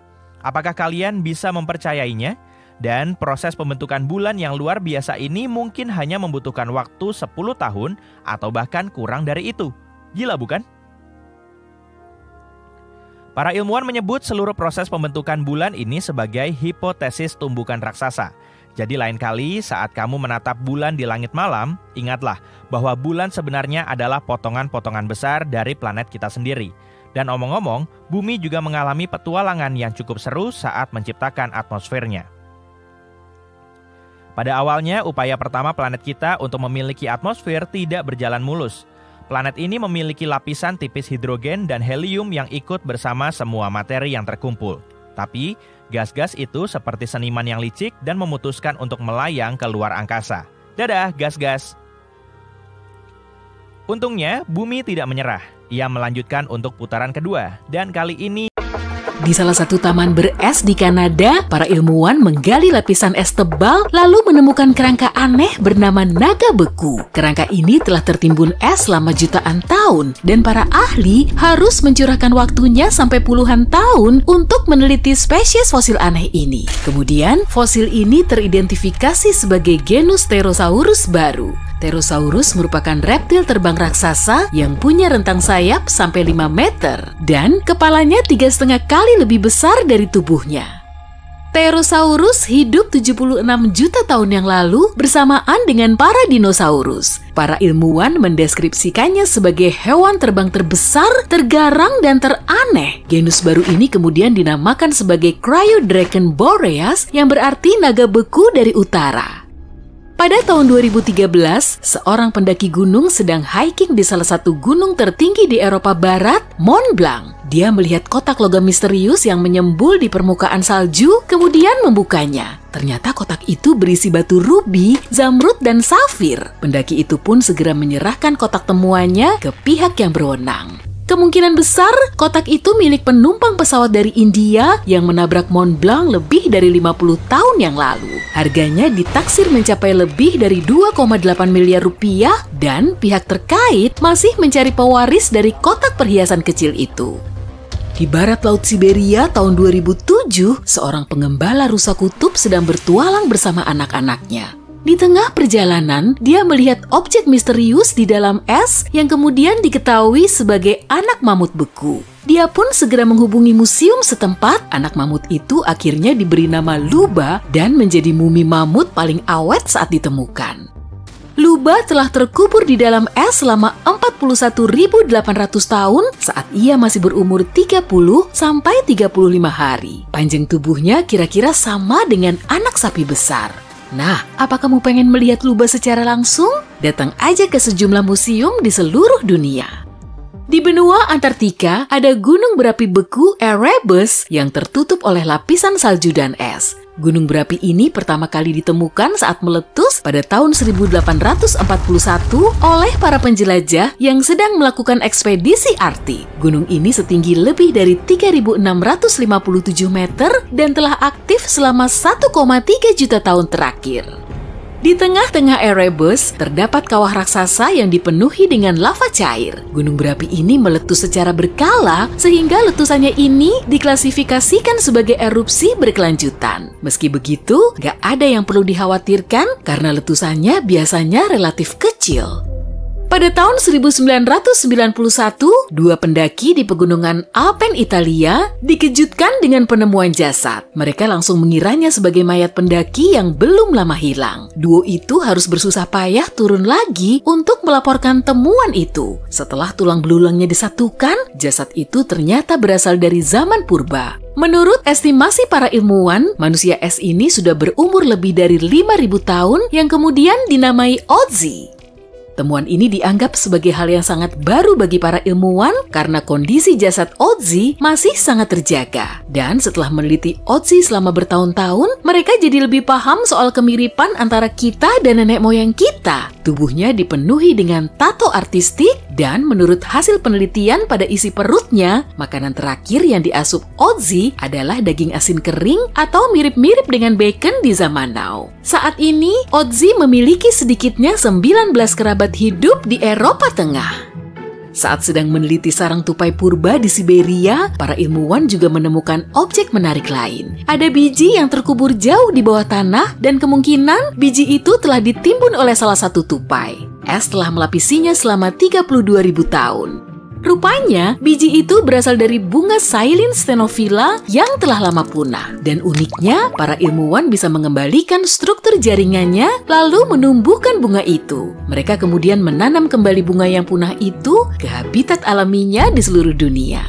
Apakah kalian bisa mempercayainya? Dan proses pembentukan bulan yang luar biasa ini mungkin hanya membutuhkan waktu 10 tahun atau bahkan kurang dari itu. Gila bukan? Para ilmuwan menyebut seluruh proses pembentukan bulan ini sebagai hipotesis tumbukan raksasa. Jadi lain kali saat kamu menatap bulan di langit malam, ingatlah bahwa bulan sebenarnya adalah potongan-potongan besar dari planet kita sendiri. Dan omong-omong, bumi juga mengalami petualangan yang cukup seru saat menciptakan atmosfernya. Pada awalnya, upaya pertama planet kita untuk memiliki atmosfer tidak berjalan mulus. Planet ini memiliki lapisan tipis hidrogen dan helium yang ikut bersama semua materi yang terkumpul. Tapi, gas-gas itu seperti seniman yang licik dan memutuskan untuk melayang ke luar angkasa. Dadah, gas-gas! Untungnya, bumi tidak menyerah. Ia melanjutkan untuk putaran kedua, dan kali ini di salah satu taman beres di Kanada, para ilmuwan menggali lapisan es tebal lalu menemukan kerangka aneh bernama naga beku. Kerangka ini telah tertimbun es selama jutaan tahun dan para ahli harus mencurahkan waktunya sampai puluhan tahun untuk meneliti spesies fosil aneh ini. Kemudian, fosil ini teridentifikasi sebagai genus Therosaurus baru. Therosaurus merupakan reptil terbang raksasa yang punya rentang sayap sampai 5 meter dan kepalanya 3,5 kali lebih besar dari tubuhnya. Therosaurus hidup 76 juta tahun yang lalu bersamaan dengan para dinosaurus. Para ilmuwan mendeskripsikannya sebagai hewan terbang terbesar, tergarang, dan teraneh. Genus baru ini kemudian dinamakan sebagai Cryodragon boreas yang berarti naga beku dari utara. Pada tahun 2013, seorang pendaki gunung sedang hiking di salah satu gunung tertinggi di Eropa Barat, Mont Blanc. Dia melihat kotak logam misterius yang menyembul di permukaan salju, kemudian membukanya. Ternyata kotak itu berisi batu rubi, zamrud, dan safir. Pendaki itu pun segera menyerahkan kotak temuannya ke pihak yang berwenang. Kemungkinan besar kotak itu milik penumpang pesawat dari India yang menabrak Mont Blanc lebih dari 50 tahun yang lalu. Harganya ditaksir mencapai lebih dari 2,8 miliar rupiah dan pihak terkait masih mencari pewaris dari kotak perhiasan kecil itu. Di barat Laut Siberia tahun 2007, seorang pengembala rusa kutub sedang bertualang bersama anak-anaknya. Di tengah perjalanan, dia melihat objek misterius di dalam es yang kemudian diketahui sebagai anak mamut beku. Dia pun segera menghubungi museum setempat. Anak mamut itu akhirnya diberi nama Luba dan menjadi mumi mamut paling awet saat ditemukan. Lubba telah terkubur di dalam es selama 41.800 tahun saat ia masih berumur 30 sampai 35 hari. Panjang tubuhnya kira-kira sama dengan anak sapi besar. Nah, apa kamu pengen melihat Lubba secara langsung? Datang aja ke sejumlah museum di seluruh dunia. Di benua Antartika ada gunung berapi beku Erebus yang tertutup oleh lapisan salju dan es. Gunung berapi ini pertama kali ditemukan saat meletus pada tahun 1841 oleh para penjelajah yang sedang melakukan ekspedisi Arktik. Gunung ini setinggi lebih dari 3.657 meter dan telah aktif selama 1,3 juta tahun terakhir. Di tengah-tengah Erebus terdapat kawah raksasa yang dipenuhi dengan lava cair. Gunung berapi ini meletus secara berkala sehingga letusannya ini diklasifikasikan sebagai erupsi berkelanjutan. Meski begitu, gak ada yang perlu dikhawatirkan karena letusannya biasanya relatif kecil. Pada tahun 1991, dua pendaki di pegunungan Alpen Italia dikejutkan dengan penemuan jasad. Mereka langsung mengiranya sebagai mayat pendaki yang belum lama hilang. Duo itu harus bersusah payah turun lagi untuk melaporkan temuan itu. Setelah tulang belulangnya disatukan, jasad itu ternyata berasal dari zaman purba. Menurut estimasi para ilmuwan, manusia es ini sudah berumur lebih dari 5.000 tahun yang kemudian dinamai Otzi. Temuan ini dianggap sebagai hal yang sangat baru bagi para ilmuwan karena kondisi jasad Otzi masih sangat terjaga. Dan setelah meneliti Otzi selama bertahun-tahun, mereka jadi lebih paham soal kemiripan antara kita dan nenek moyang kita. Tubuhnya dipenuhi dengan tato artistik dan menurut hasil penelitian pada isi perutnya, makanan terakhir yang diasup Otzi adalah daging asin kering atau mirip-mirip dengan bacon di zaman now. Saat ini, Otzi memiliki sedikitnya 19 kerabat hidup di Eropa Tengah. Saat sedang meneliti sarang tupai purba di Siberia, para ilmuwan juga menemukan objek menarik lain. Ada biji yang terkubur jauh di bawah tanah dan kemungkinan biji itu telah ditimbun oleh salah satu tupai. Es telah melapisinya selama 32.000 tahun. Rupanya, biji itu berasal dari bunga Silene stenophila yang telah lama punah. Dan uniknya, para ilmuwan bisa mengembalikan struktur jaringannya lalu menumbuhkan bunga itu. Mereka kemudian menanam kembali bunga yang punah itu ke habitat alaminya di seluruh dunia.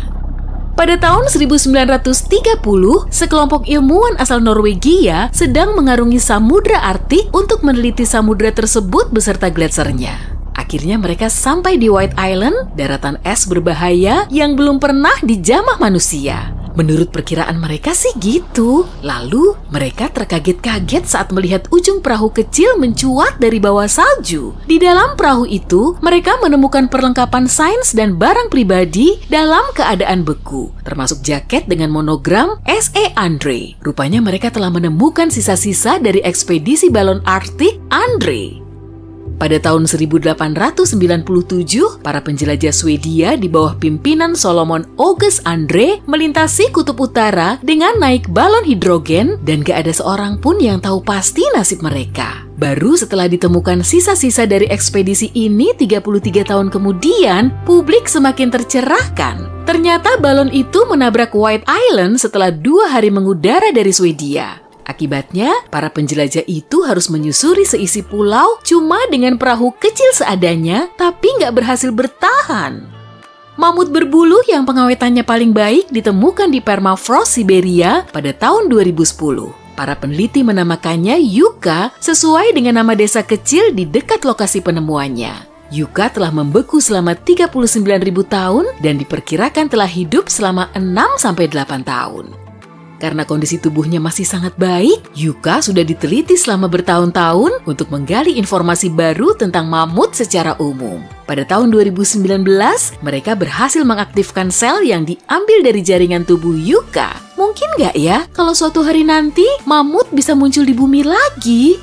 Pada tahun 1930, sekelompok ilmuwan asal Norwegia sedang mengarungi Samudra Arktik untuk meneliti samudra tersebut beserta gletsernya. Akhirnya mereka sampai di White Island, daratan es berbahaya yang belum pernah dijamah manusia. Menurut perkiraan mereka sih gitu. Lalu mereka terkaget-kaget saat melihat ujung perahu kecil mencuat dari bawah salju. Di dalam perahu itu, mereka menemukan perlengkapan sains dan barang pribadi dalam keadaan beku, termasuk jaket dengan monogram S.E. Andre. Rupanya mereka telah menemukan sisa-sisa dari ekspedisi balon Arktik Andre. Pada tahun 1897, para penjelajah Swedia di bawah pimpinan Solomon August Andre melintasi kutub utara dengan naik balon hidrogen dan gak ada seorang pun yang tahu pasti nasib mereka. Baru setelah ditemukan sisa-sisa dari ekspedisi ini 33 tahun kemudian, publik semakin tercerahkan. Ternyata balon itu menabrak White Island setelah 2 hari mengudara dari Swedia. Akibatnya, para penjelajah itu harus menyusuri seisi pulau cuma dengan perahu kecil seadanya, tapi nggak berhasil bertahan. Mamut berbulu yang pengawetannya paling baik ditemukan di permafrost Siberia pada tahun 2010. Para peneliti menamakannya Yucca sesuai dengan nama desa kecil di dekat lokasi penemuannya. Yucca telah membeku selama 39.000 tahun dan diperkirakan telah hidup selama 6-8 tahun. Karena kondisi tubuhnya masih sangat baik, Yucca sudah diteliti selama bertahun-tahun untuk menggali informasi baru tentang mamut secara umum. Pada tahun 2019, mereka berhasil mengaktifkan sel yang diambil dari jaringan tubuh Yucca. Mungkin nggak ya kalau suatu hari nanti mamut bisa muncul di bumi lagi?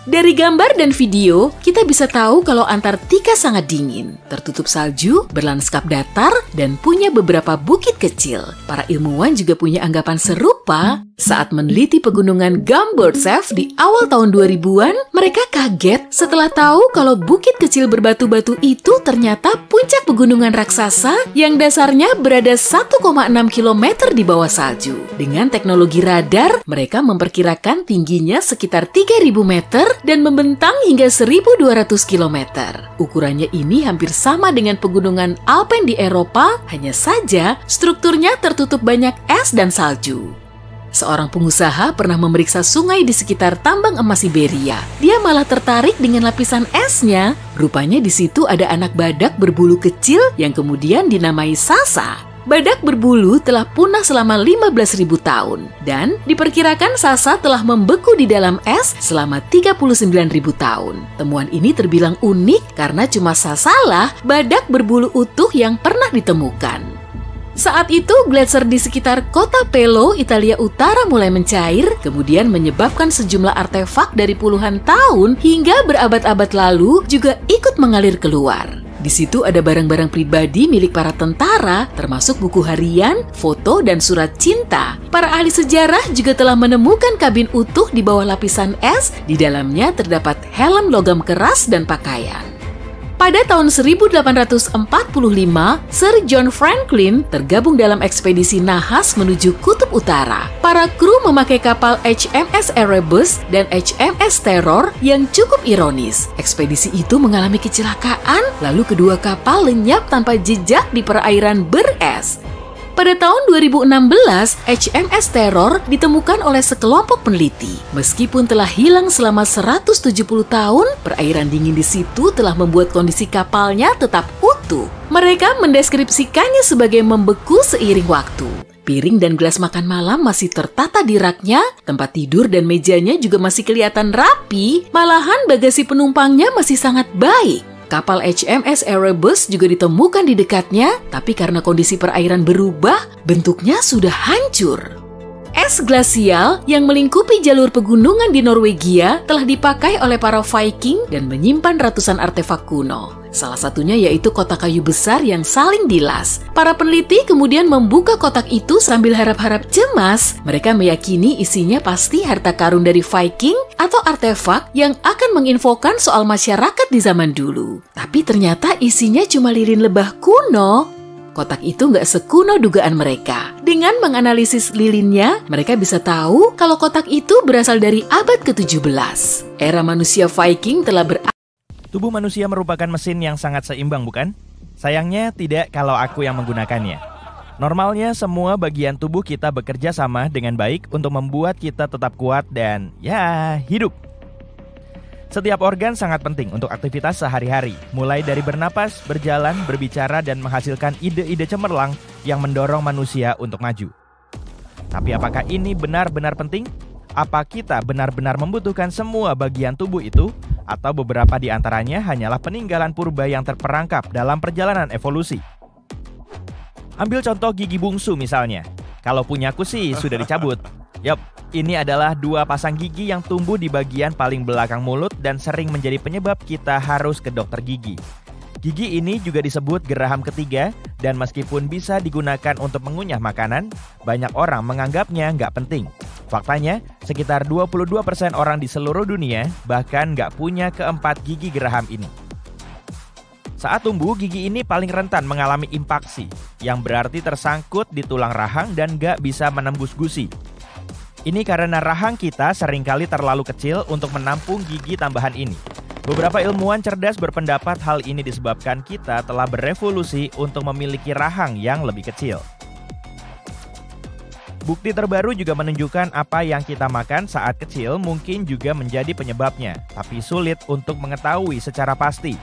Dari gambar dan video, kita bisa tahu kalau Antartika sangat dingin, tertutup salju, berlandskap datar, dan punya beberapa bukit kecil. Para ilmuwan juga punya anggapan serupa Saat meneliti pegunungan Gamburtsev di awal tahun 2000-an, mereka kaget setelah tahu kalau bukit kecil berbatu-batu itu ternyata puncak pegunungan raksasa yang dasarnya berada 1,6 km di bawah salju. Dengan teknologi radar, mereka memperkirakan tingginya sekitar 3.000 meter dan membentang hingga 1.200 km. Ukurannya ini hampir sama dengan pegunungan Alpen di Eropa, hanya saja strukturnya tertutup banyak es dan salju. Seorang pengusaha pernah memeriksa sungai di sekitar tambang emas Siberia. Dia malah tertarik dengan lapisan esnya. Rupanya di situ ada anak badak berbulu kecil yang kemudian dinamai Sasa. Badak berbulu telah punah selama 15.000 tahun dan diperkirakan Sasa telah membeku di dalam es selama 39.000 tahun. Temuan ini terbilang unik karena cuma Sasalah badak berbulu utuh yang pernah ditemukan. Saat itu, gletser di sekitar kota Pelo, Italia Utara mulai mencair, kemudian menyebabkan sejumlah artefak dari puluhan tahun hingga berabad-abad lalu juga ikut mengalir keluar. Di situ ada barang-barang pribadi milik para tentara, termasuk buku harian, foto, dan surat cinta. Para ahli sejarah juga telah menemukan kabin utuh di bawah lapisan es, di dalamnya terdapat helm logam keras dan pakaian. Pada tahun 1845, Sir John Franklin tergabung dalam ekspedisi nahas menuju Kutub Utara. Para kru memakai kapal HMS Erebus dan HMS Terror yang cukup ironis. Ekspedisi itu mengalami kecelakaan, lalu kedua kapal lenyap tanpa jejak di perairan beres. Pada tahun 2016, HMS Terror ditemukan oleh sekelompok peneliti. Meskipun telah hilang selama 170 tahun, perairan dingin di situ telah membuat kondisi kapalnya tetap utuh. Mereka mendeskripsikannya sebagai membeku seiring waktu. Piring dan gelas makan malam masih tertata di raknya, tempat tidur dan mejanya juga masih kelihatan rapi, malahan bagasi penumpangnya masih sangat baik. Kapal HMS Erebus juga ditemukan di dekatnya, tapi karena kondisi perairan berubah, bentuknya sudah hancur. Es glasial yang melingkupi jalur pegunungan di Norwegia telah dipakai oleh para Viking dan menyimpan ratusan artefak kuno. Salah satunya yaitu kotak kayu besar yang saling dilas. Para peneliti kemudian membuka kotak itu sambil harap-harap cemas. Mereka meyakini isinya pasti harta karun dari Viking atau artefak yang akan menginfokan soal masyarakat di zaman dulu. Tapi ternyata isinya cuma lilin lebah kuno. Kotak itu nggak sekuno dugaan mereka. Dengan menganalisis lilinnya, mereka bisa tahu kalau kotak itu berasal dari abad ke-17. Era manusia Viking telah Tubuh manusia merupakan mesin yang sangat seimbang, bukan? Sayangnya tidak kalau aku yang menggunakannya. Normalnya semua bagian tubuh kita bekerja sama dengan baik untuk membuat kita tetap kuat dan hidup. Setiap organ sangat penting untuk aktivitas sehari-hari, mulai dari bernapas, berjalan, berbicara, dan menghasilkan ide-ide cemerlang yang mendorong manusia untuk maju. Tapi apakah ini benar-benar penting? Apa kita benar-benar membutuhkan semua bagian tubuh itu? Atau beberapa di antaranya hanyalah peninggalan purba yang terperangkap dalam perjalanan evolusi? Ambil contoh gigi bungsu misalnya. Kalau punyaku sih sudah dicabut. Yup, ini adalah dua pasang gigi yang tumbuh di bagian paling belakang mulut dan sering menjadi penyebab kita harus ke dokter gigi. Gigi ini juga disebut geraham ketiga dan meskipun bisa digunakan untuk mengunyah makanan, banyak orang menganggapnya nggak penting. Faktanya, sekitar 22% orang di seluruh dunia bahkan nggak punya keempat gigi geraham ini. Saat tumbuh, gigi ini paling rentan mengalami impaksi, yang berarti tersangkut di tulang rahang dan nggak bisa menembus gusi. Ini karena rahang kita seringkali terlalu kecil untuk menampung gigi tambahan ini. Beberapa ilmuwan cerdas berpendapat hal ini disebabkan kita telah berevolusi untuk memiliki rahang yang lebih kecil. Bukti terbaru juga menunjukkan apa yang kita makan saat kecil mungkin juga menjadi penyebabnya, tapi sulit untuk mengetahui secara pasti.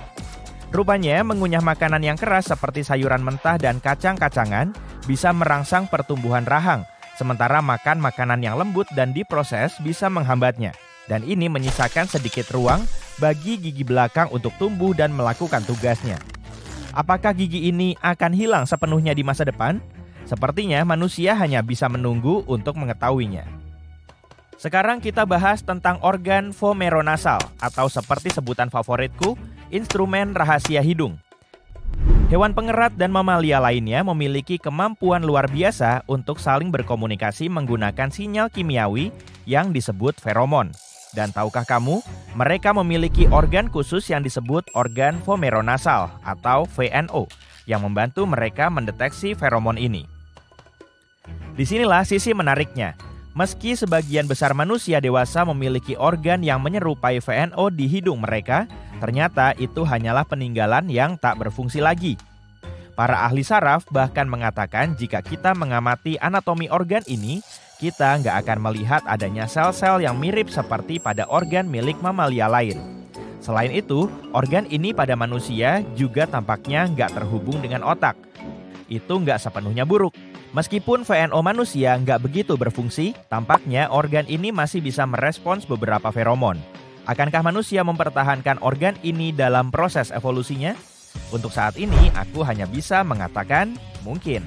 Rupanya, mengunyah makanan yang keras seperti sayuran mentah dan kacang-kacangan bisa merangsang pertumbuhan rahang, sementara makan makanan yang lembut dan diproses bisa menghambatnya. Dan ini menyisakan sedikit ruang bagi gigi belakang untuk tumbuh dan melakukan tugasnya. Apakah gigi ini akan hilang sepenuhnya di masa depan? Sepertinya manusia hanya bisa menunggu untuk mengetahuinya. Sekarang kita bahas tentang organ vomeronasal atau seperti sebutan favoritku, instrumen rahasia hidung. Hewan pengerat dan mamalia lainnya memiliki kemampuan luar biasa untuk saling berkomunikasi menggunakan sinyal kimiawi yang disebut feromon. Dan tahukah kamu, mereka memiliki organ khusus yang disebut organ vomeronasal atau VNO yang membantu mereka mendeteksi feromon ini. Disinilah sisi menariknya. Meski sebagian besar manusia dewasa memiliki organ yang menyerupai VNO di hidung mereka, ternyata itu hanyalah peninggalan yang tak berfungsi lagi. Para ahli saraf bahkan mengatakan jika kita mengamati anatomi organ ini, kita nggak akan melihat adanya sel-sel yang mirip seperti pada organ milik mamalia lain. Selain itu, organ ini pada manusia juga tampaknya nggak terhubung dengan otak. Itu nggak sepenuhnya buruk. Meskipun VNO manusia nggak begitu berfungsi, tampaknya organ ini masih bisa merespons beberapa feromon. Akankah manusia mempertahankan organ ini dalam proses evolusinya? Untuk saat ini, aku hanya bisa mengatakan mungkin.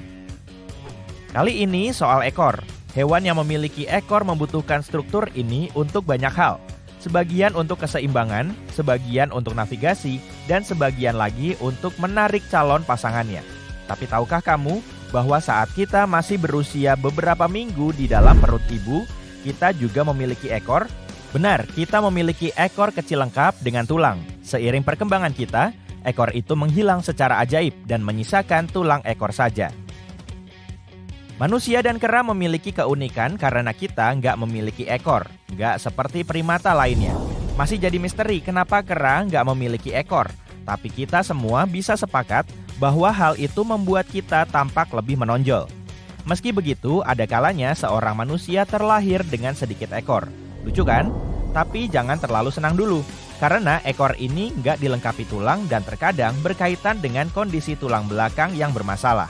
Kali ini soal ekor. Hewan yang memiliki ekor membutuhkan struktur ini untuk banyak hal. Sebagian untuk keseimbangan, sebagian untuk navigasi, dan sebagian lagi untuk menarik calon pasangannya. Tapi tahukah kamu bahwa saat kita masih berusia beberapa minggu di dalam perut ibu, kita juga memiliki ekor? Benar, kita memiliki ekor kecil lengkap dengan tulang. Seiring perkembangan kita, ekor itu menghilang secara ajaib dan menyisakan tulang ekor saja. Manusia dan kera memiliki keunikan karena kita nggak memiliki ekor, nggak seperti primata lainnya. Masih jadi misteri kenapa kera nggak memiliki ekor, tapi kita semua bisa sepakat bahwa hal itu membuat kita tampak lebih menonjol. Meski begitu, ada kalanya seorang manusia terlahir dengan sedikit ekor. Lucu kan? Tapi jangan terlalu senang dulu, karena ekor ini nggak dilengkapi tulang dan terkadang berkaitan dengan kondisi tulang belakang yang bermasalah.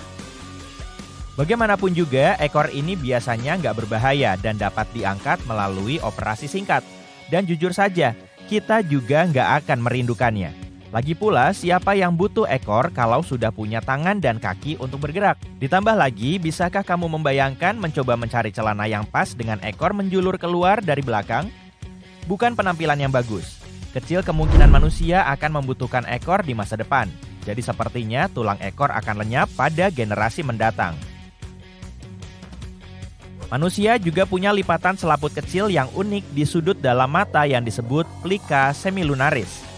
Bagaimanapun juga, ekor ini biasanya nggak berbahaya dan dapat diangkat melalui operasi singkat. Dan jujur saja, kita juga nggak akan merindukannya. Lagi pula, siapa yang butuh ekor kalau sudah punya tangan dan kaki untuk bergerak? Ditambah lagi, bisakah kamu membayangkan mencoba mencari celana yang pas dengan ekor menjulur keluar dari belakang? Bukan penampilan yang bagus. Kecil kemungkinan manusia akan membutuhkan ekor di masa depan. Jadi sepertinya tulang ekor akan lenyap pada generasi mendatang. Manusia juga punya lipatan selaput kecil yang unik di sudut dalam mata yang disebut plica semilunaris.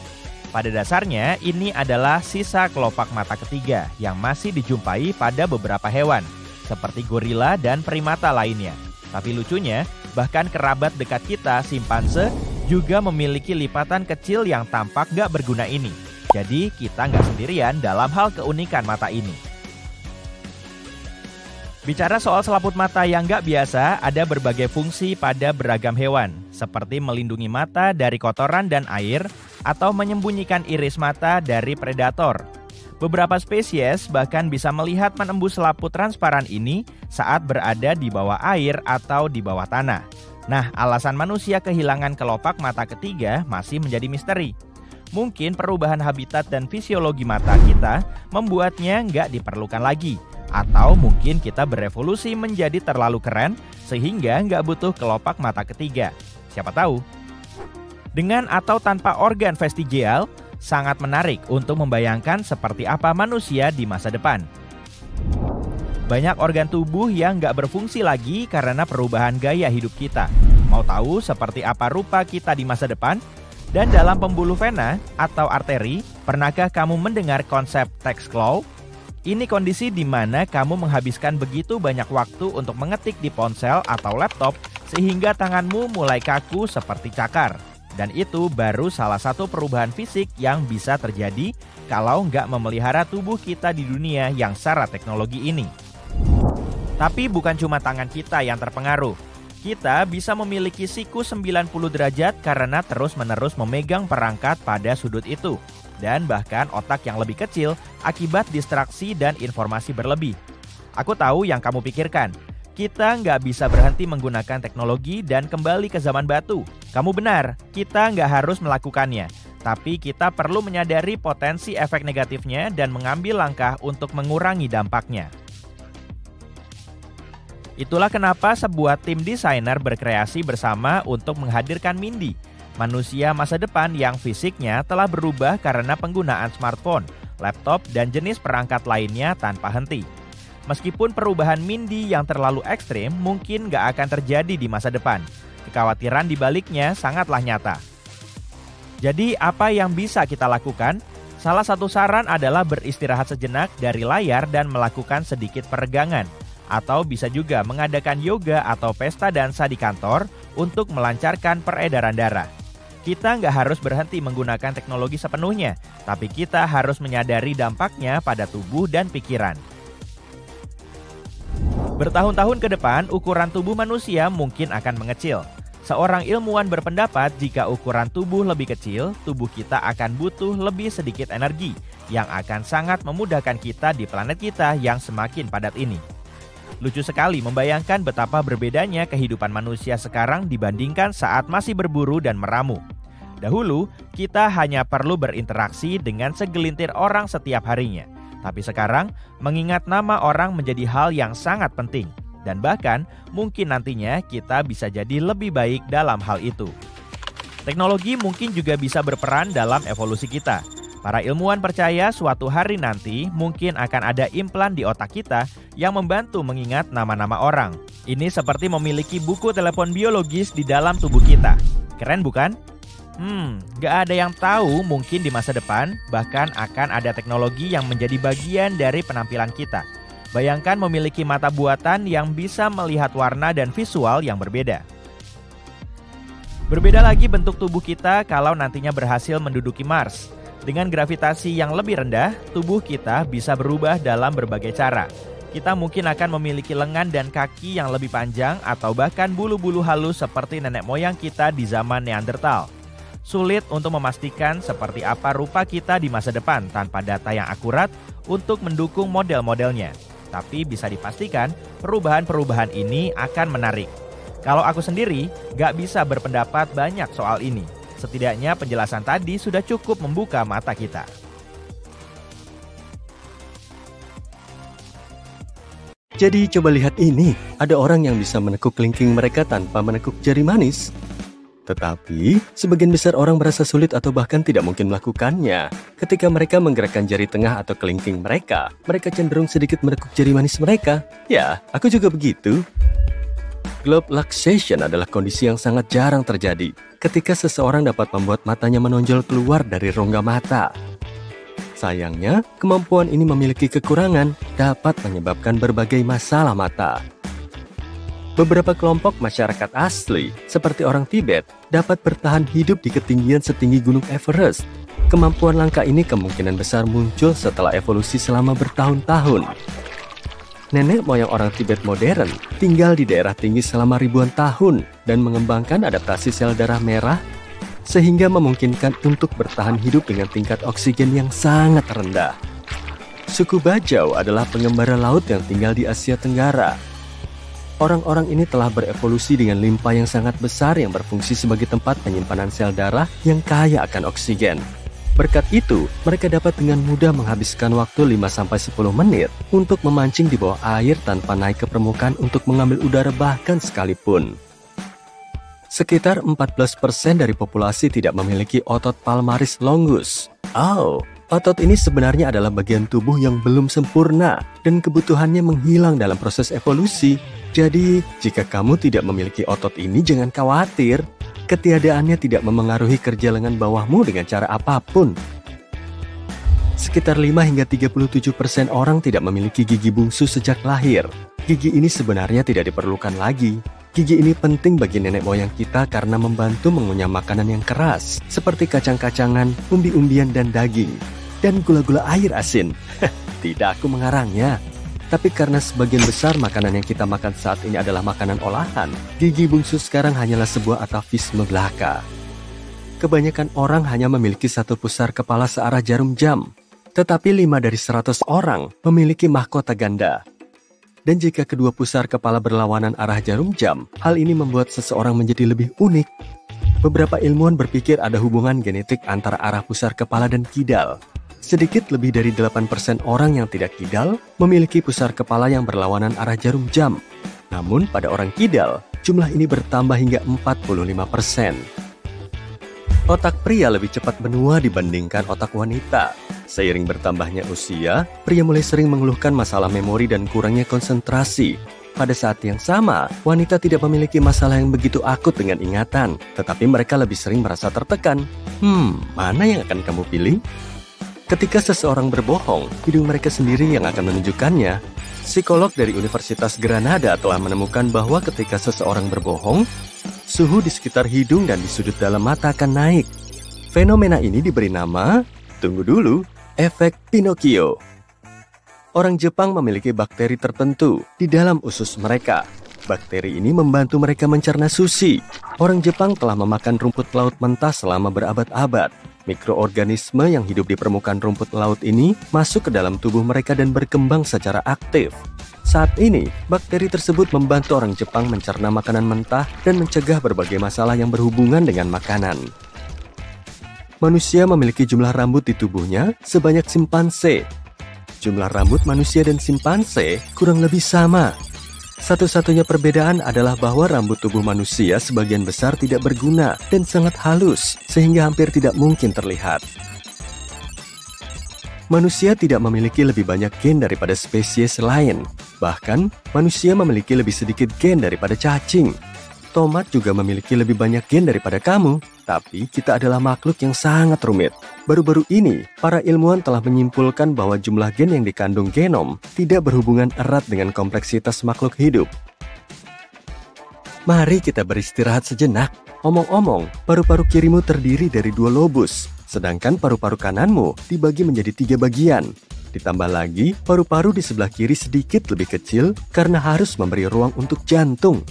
Pada dasarnya, ini adalah sisa kelopak mata ketiga yang masih dijumpai pada beberapa hewan, seperti gorila dan primata lainnya. Tapi lucunya, bahkan kerabat dekat kita, simpanse, juga memiliki lipatan kecil yang tampak gak berguna ini. Jadi, kita gak sendirian dalam hal keunikan mata ini. Bicara soal selaput mata yang nggak biasa, ada berbagai fungsi pada beragam hewan, seperti melindungi mata dari kotoran dan air, atau menyembunyikan iris mata dari predator. Beberapa spesies bahkan bisa melihat menembus selaput transparan ini saat berada di bawah air atau di bawah tanah. Nah, alasan manusia kehilangan kelopak mata ketiga masih menjadi misteri. Mungkin perubahan habitat dan fisiologi mata kita membuatnya nggak diperlukan lagi. Atau mungkin kita berevolusi menjadi terlalu keren sehingga nggak butuh kelopak mata ketiga. Siapa tahu? Dengan atau tanpa organ vestigial, sangat menarik untuk membayangkan seperti apa manusia di masa depan. Banyak organ tubuh yang nggak berfungsi lagi karena perubahan gaya hidup kita. Mau tahu seperti apa rupa kita di masa depan? Dan dalam pembuluh vena atau arteri, pernahkah kamu mendengar konsep text claw? Ini kondisi di mana kamu menghabiskan begitu banyak waktu untuk mengetik di ponsel atau laptop sehingga tanganmu mulai kaku seperti cakar. Dan itu baru salah satu perubahan fisik yang bisa terjadi kalau nggak memelihara tubuh kita di dunia yang syarat teknologi ini. Tapi bukan cuma tangan kita yang terpengaruh. Kita bisa memiliki siku 90 derajat karena terus-menerus memegang perangkat pada sudut itu. Dan bahkan otak yang lebih kecil akibat distraksi dan informasi berlebih. Aku tahu yang kamu pikirkan. Kita nggak bisa berhenti menggunakan teknologi dan kembali ke zaman batu. Kamu benar, kita nggak harus melakukannya. Tapi kita perlu menyadari potensi efek negatifnya dan mengambil langkah untuk mengurangi dampaknya. Itulah kenapa sebuah tim desainer berkreasi bersama untuk menghadirkan Mindy, manusia masa depan yang fisiknya telah berubah karena penggunaan smartphone, laptop, dan jenis perangkat lainnya tanpa henti. Meskipun perubahan Mindy yang terlalu ekstrim mungkin nggak akan terjadi di masa depan, kekhawatiran di baliknya sangatlah nyata. Jadi apa yang bisa kita lakukan? Salah satu saran adalah beristirahat sejenak dari layar dan melakukan sedikit peregangan. Atau bisa juga mengadakan yoga atau pesta dansa di kantor untuk melancarkan peredaran darah. Kita nggak harus berhenti menggunakan teknologi sepenuhnya, tapi kita harus menyadari dampaknya pada tubuh dan pikiran. Bertahun-tahun ke depan, ukuran tubuh manusia mungkin akan mengecil. Seorang ilmuwan berpendapat jika ukuran tubuh lebih kecil, tubuh kita akan butuh lebih sedikit energi, yang akan sangat memudahkan kita di planet kita yang semakin padat ini. Lucu sekali membayangkan betapa berbedanya kehidupan manusia sekarang dibandingkan saat masih berburu dan meramu. Dahulu, kita hanya perlu berinteraksi dengan segelintir orang setiap harinya. Tapi sekarang, mengingat nama orang menjadi hal yang sangat penting. Dan bahkan, mungkin nantinya kita bisa jadi lebih baik dalam hal itu. Teknologi mungkin juga bisa berperan dalam evolusi kita. Para ilmuwan percaya suatu hari nanti mungkin akan ada implan di otak kita yang membantu mengingat nama-nama orang. Ini seperti memiliki buku telepon biologis di dalam tubuh kita. Keren bukan? Gak ada yang tahu, mungkin di masa depan bahkan akan ada teknologi yang menjadi bagian dari penampilan kita. Bayangkan memiliki mata buatan yang bisa melihat warna dan visual yang berbeda. Berbeda lagi bentuk tubuh kita kalau nantinya berhasil menduduki Mars. Dengan gravitasi yang lebih rendah, tubuh kita bisa berubah dalam berbagai cara. Kita mungkin akan memiliki lengan dan kaki yang lebih panjang atau bahkan bulu-bulu halus seperti nenek moyang kita di zaman Neanderthal. Sulit untuk memastikan seperti apa rupa kita di masa depan tanpa data yang akurat untuk mendukung model-modelnya. Tapi bisa dipastikan perubahan-perubahan ini akan menarik. Kalau aku sendiri gak bisa berpendapat banyak soal ini. Setidaknya penjelasan tadi sudah cukup membuka mata kita. Jadi coba lihat ini, ada orang yang bisa menekuk kelingking mereka tanpa menekuk jari manis. Tetapi, sebagian besar orang merasa sulit atau bahkan tidak mungkin melakukannya. Ketika mereka menggerakkan jari tengah atau kelingking mereka cenderung sedikit menekuk jari manis mereka. Ya, aku juga begitu. Globe luxation adalah kondisi yang sangat jarang terjadi ketika seseorang dapat membuat matanya menonjol keluar dari rongga mata. Sayangnya, kemampuan ini memiliki kekurangan, dapat menyebabkan berbagai masalah mata. Beberapa kelompok masyarakat asli, seperti orang Tibet, dapat bertahan hidup di ketinggian setinggi Gunung Everest. Kemampuan langka ini kemungkinan besar muncul setelah evolusi selama bertahun-tahun. Nenek moyang orang Tibet modern tinggal di daerah tinggi selama ribuan tahun dan mengembangkan adaptasi sel darah merah sehingga memungkinkan untuk bertahan hidup dengan tingkat oksigen yang sangat rendah. Suku Bajau adalah pengembara laut yang tinggal di Asia Tenggara. Orang-orang ini telah berevolusi dengan limpa yang sangat besar yang berfungsi sebagai tempat penyimpanan sel darah yang kaya akan oksigen. Berkat itu, mereka dapat dengan mudah menghabiskan waktu 5-10 menit untuk memancing di bawah air tanpa naik ke permukaan untuk mengambil udara bahkan sekalipun. Sekitar 14% dari populasi tidak memiliki otot palmaris longus. Otot ini sebenarnya adalah bagian tubuh yang belum sempurna dan kebutuhannya menghilang dalam proses evolusi. Jadi, jika kamu tidak memiliki otot ini, jangan khawatir. Ketiadaannya tidak memengaruhi kerja lengan bawahmu dengan cara apapun. Sekitar 5-37% orang tidak memiliki gigi bungsu sejak lahir. Gigi ini sebenarnya tidak diperlukan lagi. Gigi ini penting bagi nenek moyang kita karena membantu mengunyah makanan yang keras, seperti kacang-kacangan, umbi-umbian dan daging, dan gula-gula air asin. Tidak aku mengarangnya. Tapi karena sebagian besar makanan yang kita makan saat ini adalah makanan olahan, gigi bungsu sekarang hanyalah sebuah atavisme belaka. Kebanyakan orang hanya memiliki satu pusar kepala searah jarum jam, tetapi 5 dari 100 orang memiliki mahkota ganda. Dan jika kedua pusar kepala berlawanan arah jarum jam, hal ini membuat seseorang menjadi lebih unik. Beberapa ilmuwan berpikir ada hubungan genetik antara arah pusar kepala dan kidal. Sedikit lebih dari 8% orang yang tidak kidal memiliki pusar kepala yang berlawanan arah jarum jam. Namun pada orang kidal, jumlah ini bertambah hingga 45%. Otak pria lebih cepat menua dibandingkan otak wanita. Seiring bertambahnya usia, pria mulai sering mengeluhkan masalah memori dan kurangnya konsentrasi. Pada saat yang sama, wanita tidak memiliki masalah yang begitu akut dengan ingatan, tetapi mereka lebih sering merasa tertekan. Mana yang akan kamu pilih? Ketika seseorang berbohong, hidung mereka sendiri yang akan menunjukkannya. Psikolog dari Universitas Granada telah menemukan bahwa ketika seseorang berbohong, suhu di sekitar hidung dan di sudut dalam mata akan naik. Fenomena ini diberi nama, tunggu dulu, efek Pinocchio. Orang Jepang memiliki bakteri tertentu di dalam usus mereka. Bakteri ini membantu mereka mencerna sushi. Orang Jepang telah memakan rumput laut mentah selama berabad-abad. Mikroorganisme yang hidup di permukaan rumput laut ini masuk ke dalam tubuh mereka dan berkembang secara aktif. Saat ini, bakteri tersebut membantu orang Jepang mencerna makanan mentah dan mencegah berbagai masalah yang berhubungan dengan makanan. Manusia memiliki jumlah rambut di tubuhnya sebanyak simpanse. Jumlah rambut manusia dan simpanse kurang lebih sama. Satu-satunya perbedaan adalah bahwa rambut tubuh manusia sebagian besar tidak berguna dan sangat halus, sehingga hampir tidak mungkin terlihat. Manusia tidak memiliki lebih banyak gen daripada spesies lain. Bahkan, manusia memiliki lebih sedikit gen daripada cacing. Tomat juga memiliki lebih banyak gen daripada kamu, tapi kita adalah makhluk yang sangat rumit. Baru-baru ini, para ilmuwan telah menyimpulkan bahwa jumlah gen yang dikandung genom tidak berhubungan erat dengan kompleksitas makhluk hidup. Mari kita beristirahat sejenak. Omong-omong, paru-paru kirimu terdiri dari 2 lobus, sedangkan paru-paru kananmu dibagi menjadi 3 bagian. Ditambah lagi, paru-paru di sebelah kiri sedikit lebih kecil karena harus memberi ruang untuk jantung.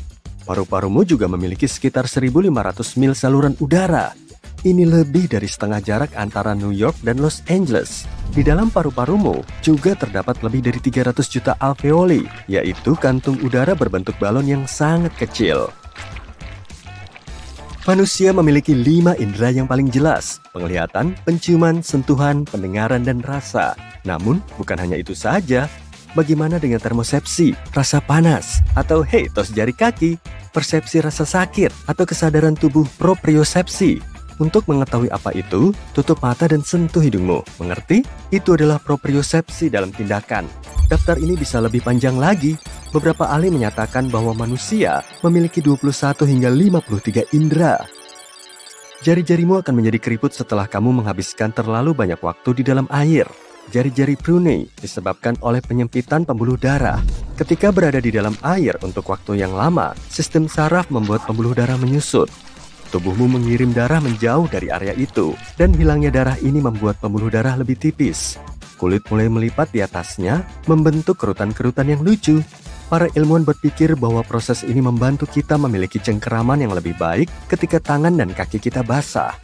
Paru-parumu juga memiliki sekitar 1.500 mil saluran udara. Ini lebih dari setengah jarak antara New York dan Los Angeles. Di dalam paru-parumu juga terdapat lebih dari 300 juta alveoli, yaitu kantung udara berbentuk balon yang sangat kecil. Manusia memiliki 5 indera yang paling jelas: penglihatan, penciuman, sentuhan, pendengaran, dan rasa. Namun, bukan hanya itu saja. Bagaimana dengan termosepsi, rasa panas, atau tos jari kaki, persepsi rasa sakit, atau kesadaran tubuh propriosepsi? Untuk mengetahui apa itu, tutup mata dan sentuh hidungmu. Mengerti? Itu adalah propriosepsi dalam tindakan. Daftar ini bisa lebih panjang lagi. Beberapa ahli menyatakan bahwa manusia memiliki 21 hingga 53 indera. Jari-jarimu akan menjadi keriput setelah kamu menghabiskan terlalu banyak waktu di dalam air. Jari-jari Brunei disebabkan oleh penyempitan pembuluh darah. Ketika berada di dalam air untuk waktu yang lama, sistem saraf membuat pembuluh darah menyusut. Tubuhmu mengirim darah menjauh dari area itu, dan hilangnya darah ini membuat pembuluh darah lebih tipis. Kulit mulai melipat di atasnya, membentuk kerutan-kerutan yang lucu. Para ilmuwan berpikir bahwa proses ini membantu kita memiliki cengkeraman yang lebih baik ketika tangan dan kaki kita basah.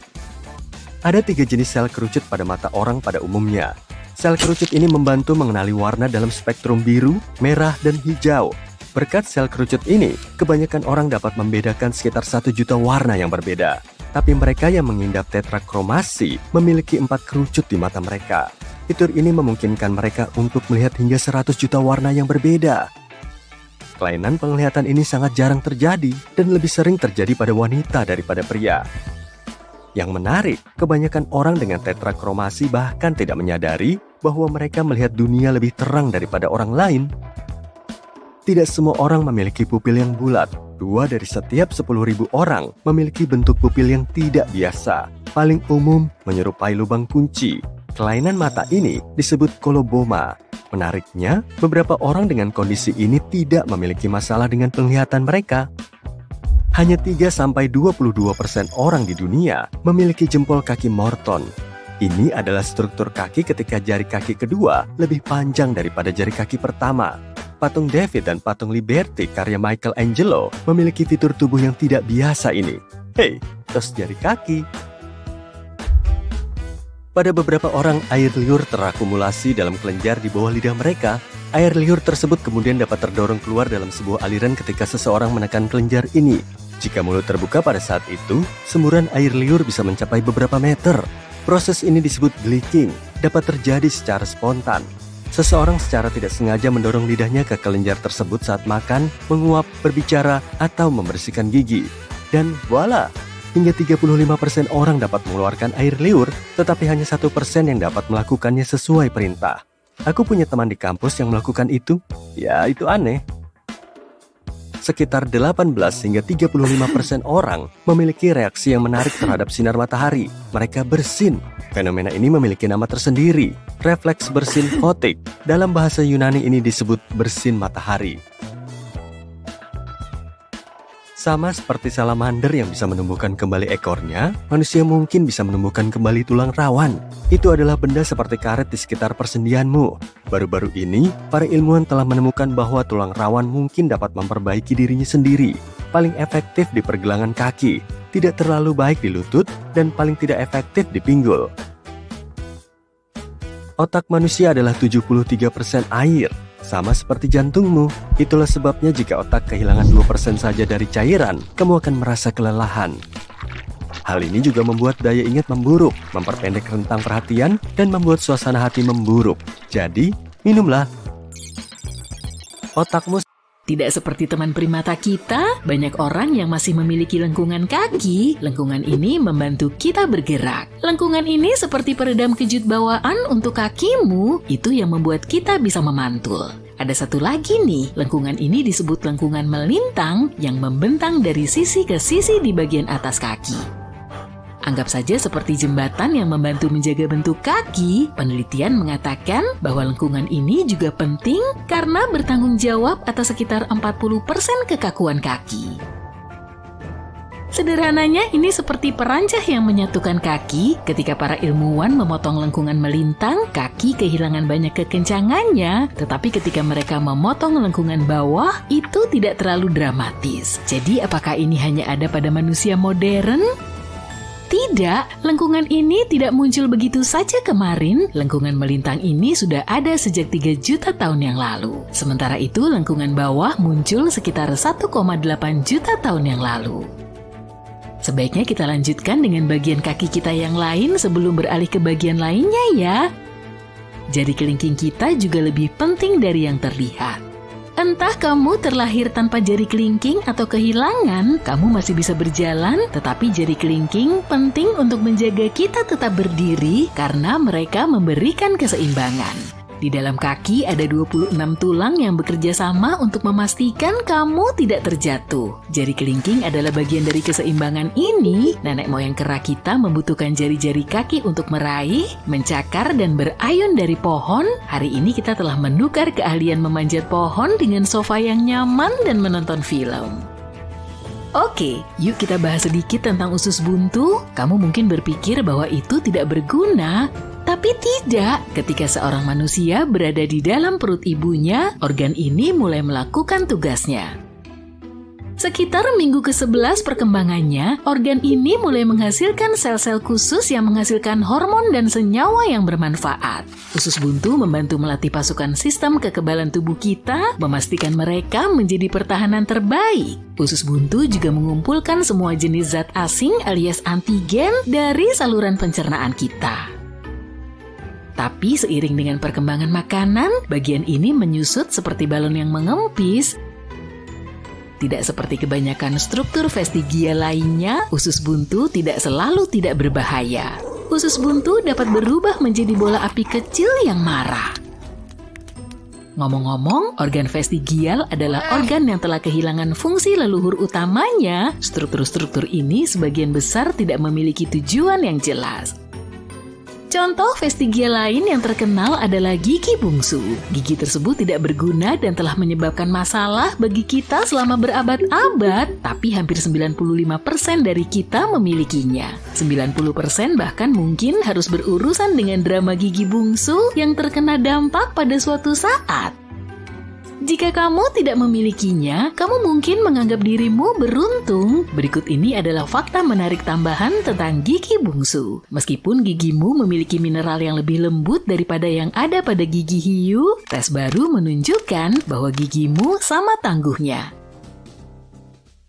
Ada 3 jenis sel kerucut pada mata orang pada umumnya. Sel kerucut ini membantu mengenali warna dalam spektrum biru, merah, dan hijau. Berkat sel kerucut ini, kebanyakan orang dapat membedakan sekitar 1 juta warna yang berbeda. Tapi mereka yang mengidap tetrakromasi memiliki 4 kerucut di mata mereka. Fitur ini memungkinkan mereka untuk melihat hingga 100 juta warna yang berbeda. Kelainan penglihatan ini sangat jarang terjadi dan lebih sering terjadi pada wanita daripada pria. Yang menarik, kebanyakan orang dengan tetrakromasi bahkan tidak menyadari bahwa mereka melihat dunia lebih terang daripada orang lain. Tidak semua orang memiliki pupil yang bulat. 2 dari setiap 10.000 orang memiliki bentuk pupil yang tidak biasa. Paling umum menyerupai lubang kunci. Kelainan mata ini disebut koloboma. Menariknya, beberapa orang dengan kondisi ini tidak memiliki masalah dengan penglihatan mereka. Hanya 3-22% orang di dunia memiliki jempol kaki Morton. Ini adalah struktur kaki ketika jari kaki kedua lebih panjang daripada jari kaki pertama. Patung David dan patung Liberty karya Michelangelo memiliki fitur tubuh yang tidak biasa ini. Tos jari kaki. Pada beberapa orang, air liur terakumulasi dalam kelenjar di bawah lidah mereka. Air liur tersebut kemudian dapat terdorong keluar dalam sebuah aliran ketika seseorang menekan kelenjar ini. Jika mulut terbuka pada saat itu, semburan air liur bisa mencapai beberapa meter. Proses ini disebut glicking, dapat terjadi secara spontan. Seseorang secara tidak sengaja mendorong lidahnya ke kelenjar tersebut saat makan, menguap, berbicara, atau membersihkan gigi. Dan voila, hingga 35% orang dapat mengeluarkan air liur, tetapi hanya 1% yang dapat melakukannya sesuai perintah. Aku punya teman di kampus yang melakukan itu. Ya, itu aneh. Sekitar 18 hingga 35% orang memiliki reaksi yang menarik terhadap sinar matahari. Mereka bersin. Fenomena ini memiliki nama tersendiri, refleks bersin fotik. Dalam bahasa Yunani ini disebut bersin matahari. Sama seperti salamander yang bisa menumbuhkan kembali ekornya, manusia mungkin bisa menumbuhkan kembali tulang rawan. Itu adalah benda seperti karet di sekitar persendianmu. Baru-baru ini, para ilmuwan telah menemukan bahwa tulang rawan mungkin dapat memperbaiki dirinya sendiri. Paling efektif di pergelangan kaki, tidak terlalu baik di lutut, dan paling tidak efektif di pinggul. Otak manusia adalah 73% air. Sama seperti jantungmu. Itulah sebabnya jika otak kehilangan 2% saja dari cairan, kamu akan merasa kelelahan. Hal ini juga membuat daya ingat memburuk, memperpendek rentang perhatian, dan membuat suasana hati memburuk. Jadi, minumlah. Otakmu Tidak seperti teman primata kita, banyak orang yang masih memiliki lengkungan kaki. Lengkungan ini membantu kita bergerak. Lengkungan ini seperti peredam kejut bawaan untuk kakimu, itu yang membuat kita bisa memantul. Ada satu lagi nih, lengkungan ini disebut lengkungan melintang yang membentang dari sisi ke sisi di bagian atas kaki. Anggap saja seperti jembatan yang membantu menjaga bentuk kaki. Penelitian mengatakan bahwa lengkungan ini juga penting karena bertanggung jawab atas sekitar 40% kekakuan kaki. Sederhananya, ini seperti perancah yang menyatukan kaki. Ketika para ilmuwan memotong lengkungan melintang, kaki kehilangan banyak kekencangannya. Tetapi ketika mereka memotong lengkungan bawah, itu tidak terlalu dramatis. Jadi apakah ini hanya ada pada manusia modern? Tidak, lengkungan ini tidak muncul begitu saja kemarin. Lengkungan melintang ini sudah ada sejak 3 juta tahun yang lalu. Sementara itu, lengkungan bawah muncul sekitar 1,8 juta tahun yang lalu. Sebaiknya kita lanjutkan dengan bagian kaki kita yang lain sebelum beralih ke bagian lainnya ya. Jari kelingking kita juga lebih penting dari yang terlihat. Entah kamu terlahir tanpa jari kelingking atau kehilangan, kamu masih bisa berjalan, tetapi jari kelingking penting untuk menjaga kita tetap berdiri karena mereka memberikan keseimbangan. Di dalam kaki ada 26 tulang yang bekerja sama untuk memastikan kamu tidak terjatuh. Jari kelingking adalah bagian dari keseimbangan ini. Nenek moyang kera kita membutuhkan jari-jari kaki untuk meraih, mencakar, dan berayun dari pohon. Hari ini kita telah menukar keahlian memanjat pohon dengan sofa yang nyaman dan menonton film. Oke, yuk kita bahas sedikit tentang usus buntu. Kamu mungkin berpikir bahwa itu tidak berguna, tapi tidak. Ketika seorang manusia berada di dalam perut ibunya, organ ini mulai melakukan tugasnya. Sekitar minggu ke-11 perkembangannya, organ ini mulai menghasilkan sel-sel khusus yang menghasilkan hormon dan senyawa yang bermanfaat. Usus buntu membantu melatih pasukan sistem kekebalan tubuh kita, memastikan mereka menjadi pertahanan terbaik. Usus buntu juga mengumpulkan semua jenis zat asing alias antigen dari saluran pencernaan kita. Tapi seiring dengan perkembangan makanan, bagian ini menyusut seperti balon yang mengempis. Tidak seperti kebanyakan struktur vestigial lainnya, usus buntu tidak selalu tidak berbahaya. Usus buntu dapat berubah menjadi bola api kecil yang marah. Ngomong-ngomong, organ vestigial adalah organ yang telah kehilangan fungsi leluhur utamanya. Struktur-struktur ini sebagian besar tidak memiliki tujuan yang jelas. Contoh vestigial lain yang terkenal adalah gigi bungsu. Gigi tersebut tidak berguna dan telah menyebabkan masalah bagi kita selama berabad-abad, tapi hampir 95% dari kita memilikinya. 90% bahkan mungkin harus berurusan dengan drama gigi bungsu yang terkena dampak pada suatu saat. Jika kamu tidak memilikinya, kamu mungkin menganggap dirimu beruntung. Berikut ini adalah fakta menarik tambahan tentang gigi bungsu. Meskipun gigimu memiliki mineral yang lebih lembut daripada yang ada pada gigi hiu, tes baru menunjukkan bahwa gigimu sama tangguhnya.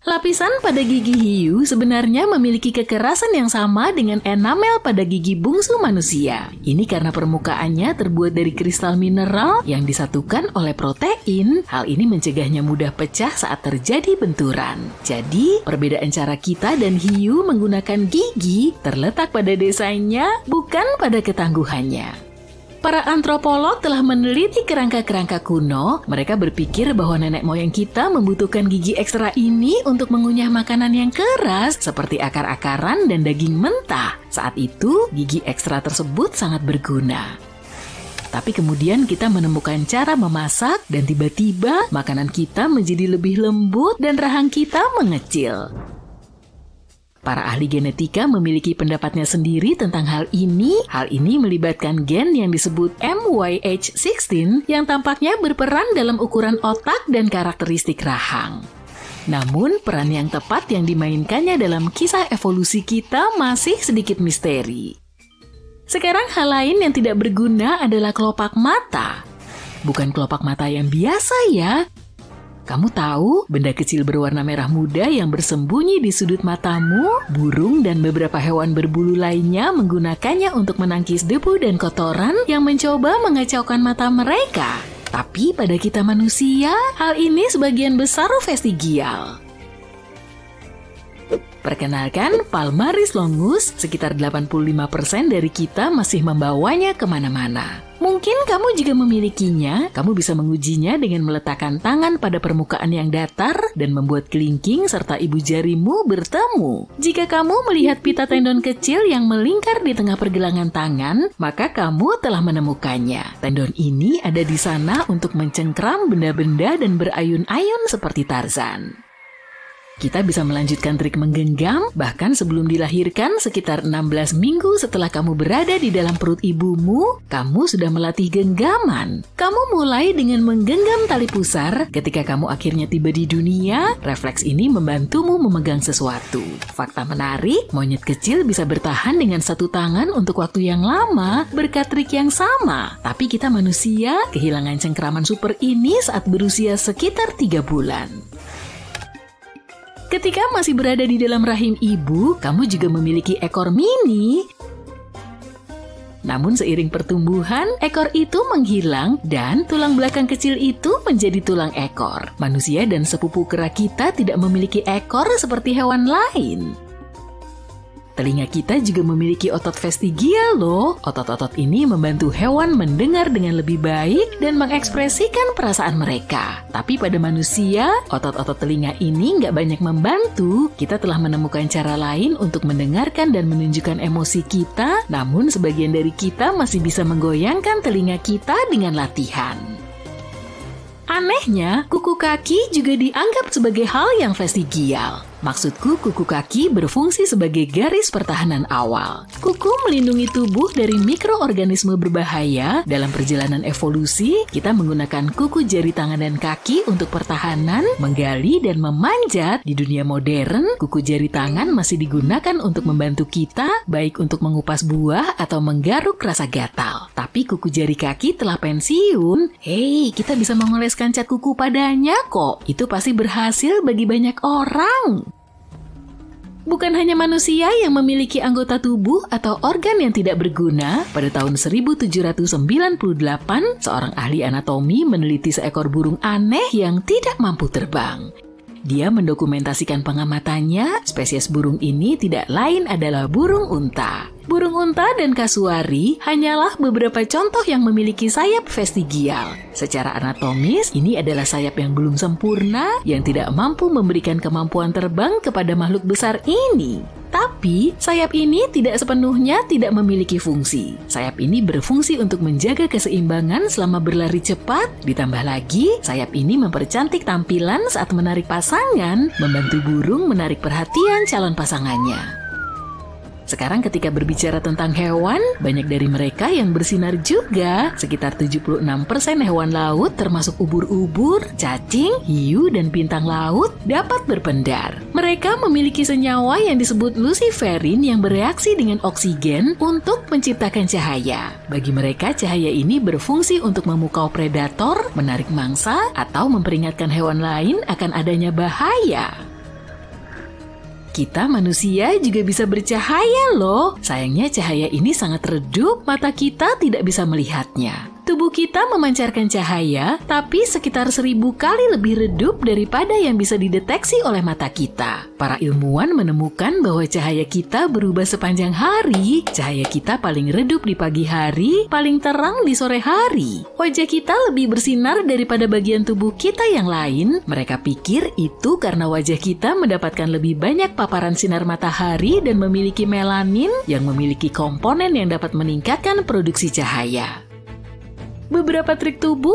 Lapisan pada gigi hiu sebenarnya memiliki kekerasan yang sama dengan enamel pada gigi bungsu manusia. Ini karena permukaannya terbuat dari kristal mineral yang disatukan oleh protein. Hal ini mencegahnya mudah pecah saat terjadi benturan. Jadi, perbedaan cara kita dan hiu menggunakan gigi terletak pada desainnya, bukan pada ketangguhannya. Para antropolog telah meneliti kerangka-kerangka kuno. Mereka berpikir bahwa nenek moyang kita membutuhkan gigi ekstra ini untuk mengunyah makanan yang keras seperti akar-akaran dan daging mentah. Saat itu, gigi ekstra tersebut sangat berguna. Tapi kemudian kita menemukan cara memasak dan tiba-tiba makanan kita menjadi lebih lembut dan rahang kita mengecil. Para ahli genetika memiliki pendapatnya sendiri tentang hal ini. Hal ini melibatkan gen yang disebut MYH16 yang tampaknya berperan dalam ukuran otak dan karakteristik rahang. Namun, peran yang tepat yang dimainkannya dalam kisah evolusi kita masih sedikit misteri. Sekarang hal lain yang tidak berguna adalah kelopak mata. Bukan kelopak mata yang biasa ya. Kamu tahu, benda kecil berwarna merah muda yang bersembunyi di sudut matamu, burung dan beberapa hewan berbulu lainnya menggunakannya untuk menangkis debu dan kotoran yang mencoba mengacaukan mata mereka. Tapi pada kita manusia, hal ini sebagian besar vestigial. Perkenalkan, Palmaris longus, sekitar 85% dari kita masih membawanya kemana-mana. Mungkin kamu juga memilikinya. Kamu bisa mengujinya dengan meletakkan tangan pada permukaan yang datar dan membuat kelingking serta ibu jarimu bertemu. Jika kamu melihat pita tendon kecil yang melingkar di tengah pergelangan tangan, maka kamu telah menemukannya. Tendon ini ada di sana untuk mencengkram benda-benda dan berayun-ayun seperti Tarzan. Kita bisa melanjutkan trik menggenggam, bahkan sebelum dilahirkan sekitar 16 minggu setelah kamu berada di dalam perut ibumu, kamu sudah melatih genggaman. Kamu mulai dengan menggenggam tali pusar. Ketika kamu akhirnya tiba di dunia, refleks ini membantumu memegang sesuatu. Fakta menarik, monyet kecil bisa bertahan dengan satu tangan untuk waktu yang lama berkat trik yang sama. Tapi kita manusia kehilangan cengkraman super ini saat berusia sekitar 3 bulan. Ketika masih berada di dalam rahim ibu, kamu juga memiliki ekor mini. Namun seiring pertumbuhan, ekor itu menghilang dan tulang belakang kecil itu menjadi tulang ekor. Manusia dan sepupu kera kita tidak memiliki ekor seperti hewan lain. Telinga kita juga memiliki otot vestigial loh. Otot-otot ini membantu hewan mendengar dengan lebih baik dan mengekspresikan perasaan mereka. Tapi pada manusia, otot-otot telinga ini nggak banyak membantu. Kita telah menemukan cara lain untuk mendengarkan dan menunjukkan emosi kita, namun sebagian dari kita masih bisa menggoyangkan telinga kita dengan latihan. Anehnya, kuku kaki juga dianggap sebagai hal yang vestigial. Maksudku, kuku kaki berfungsi sebagai garis pertahanan awal. Kuku melindungi tubuh dari mikroorganisme berbahaya. Dalam perjalanan evolusi, kita menggunakan kuku jari tangan dan kaki untuk pertahanan, menggali, dan memanjat. Di dunia modern, kuku jari tangan masih digunakan untuk membantu kita, baik untuk mengupas buah atau menggaruk rasa gatal. Tapi kuku jari kaki telah pensiun. Hei, kita bisa mengoleskan cat kuku padanya kok. Itu pasti berhasil bagi banyak orang. Bukan hanya manusia yang memiliki anggota tubuh atau organ yang tidak berguna. Pada tahun 1798, seorang ahli anatomi meneliti seekor burung aneh yang tidak mampu terbang. Dia mendokumentasikan pengamatannya. Spesies burung ini tidak lain adalah burung unta. Burung unta dan kasuari hanyalah beberapa contoh yang memiliki sayap vestigial. Secara anatomis, ini adalah sayap yang belum sempurna, yang tidak mampu memberikan kemampuan terbang kepada makhluk besar ini. Tapi, sayap ini tidak sepenuhnya tidak memiliki fungsi. Sayap ini berfungsi untuk menjaga keseimbangan selama berlari cepat. Ditambah lagi, sayap ini mempercantik tampilan saat menarik pasangan, membantu burung menarik perhatian calon pasangannya. Sekarang ketika berbicara tentang hewan, banyak dari mereka yang bersinar juga. Sekitar 76% hewan laut termasuk ubur-ubur, cacing, hiu, dan bintang laut dapat berpendar. Mereka memiliki senyawa yang disebut luciferin yang bereaksi dengan oksigen untuk menciptakan cahaya. Bagi mereka, cahaya ini berfungsi untuk memukau predator, menarik mangsa, atau memperingatkan hewan lain akan adanya bahaya. Kita manusia juga bisa bercahaya loh. Sayangnya cahaya ini sangat redup, mata kita tidak bisa melihatnya. Tubuh kita memancarkan cahaya, tapi sekitar 1000 kali lebih redup daripada yang bisa dideteksi oleh mata kita. Para ilmuwan menemukan bahwa cahaya kita berubah sepanjang hari. Cahaya kita paling redup di pagi hari, paling terang di sore hari. Wajah kita lebih bersinar daripada bagian tubuh kita yang lain. Mereka pikir itu karena wajah kita mendapatkan lebih banyak paparan sinar matahari dan memiliki melanin yang memiliki komponen yang dapat meningkatkan produksi cahaya. Beberapa trik tubuh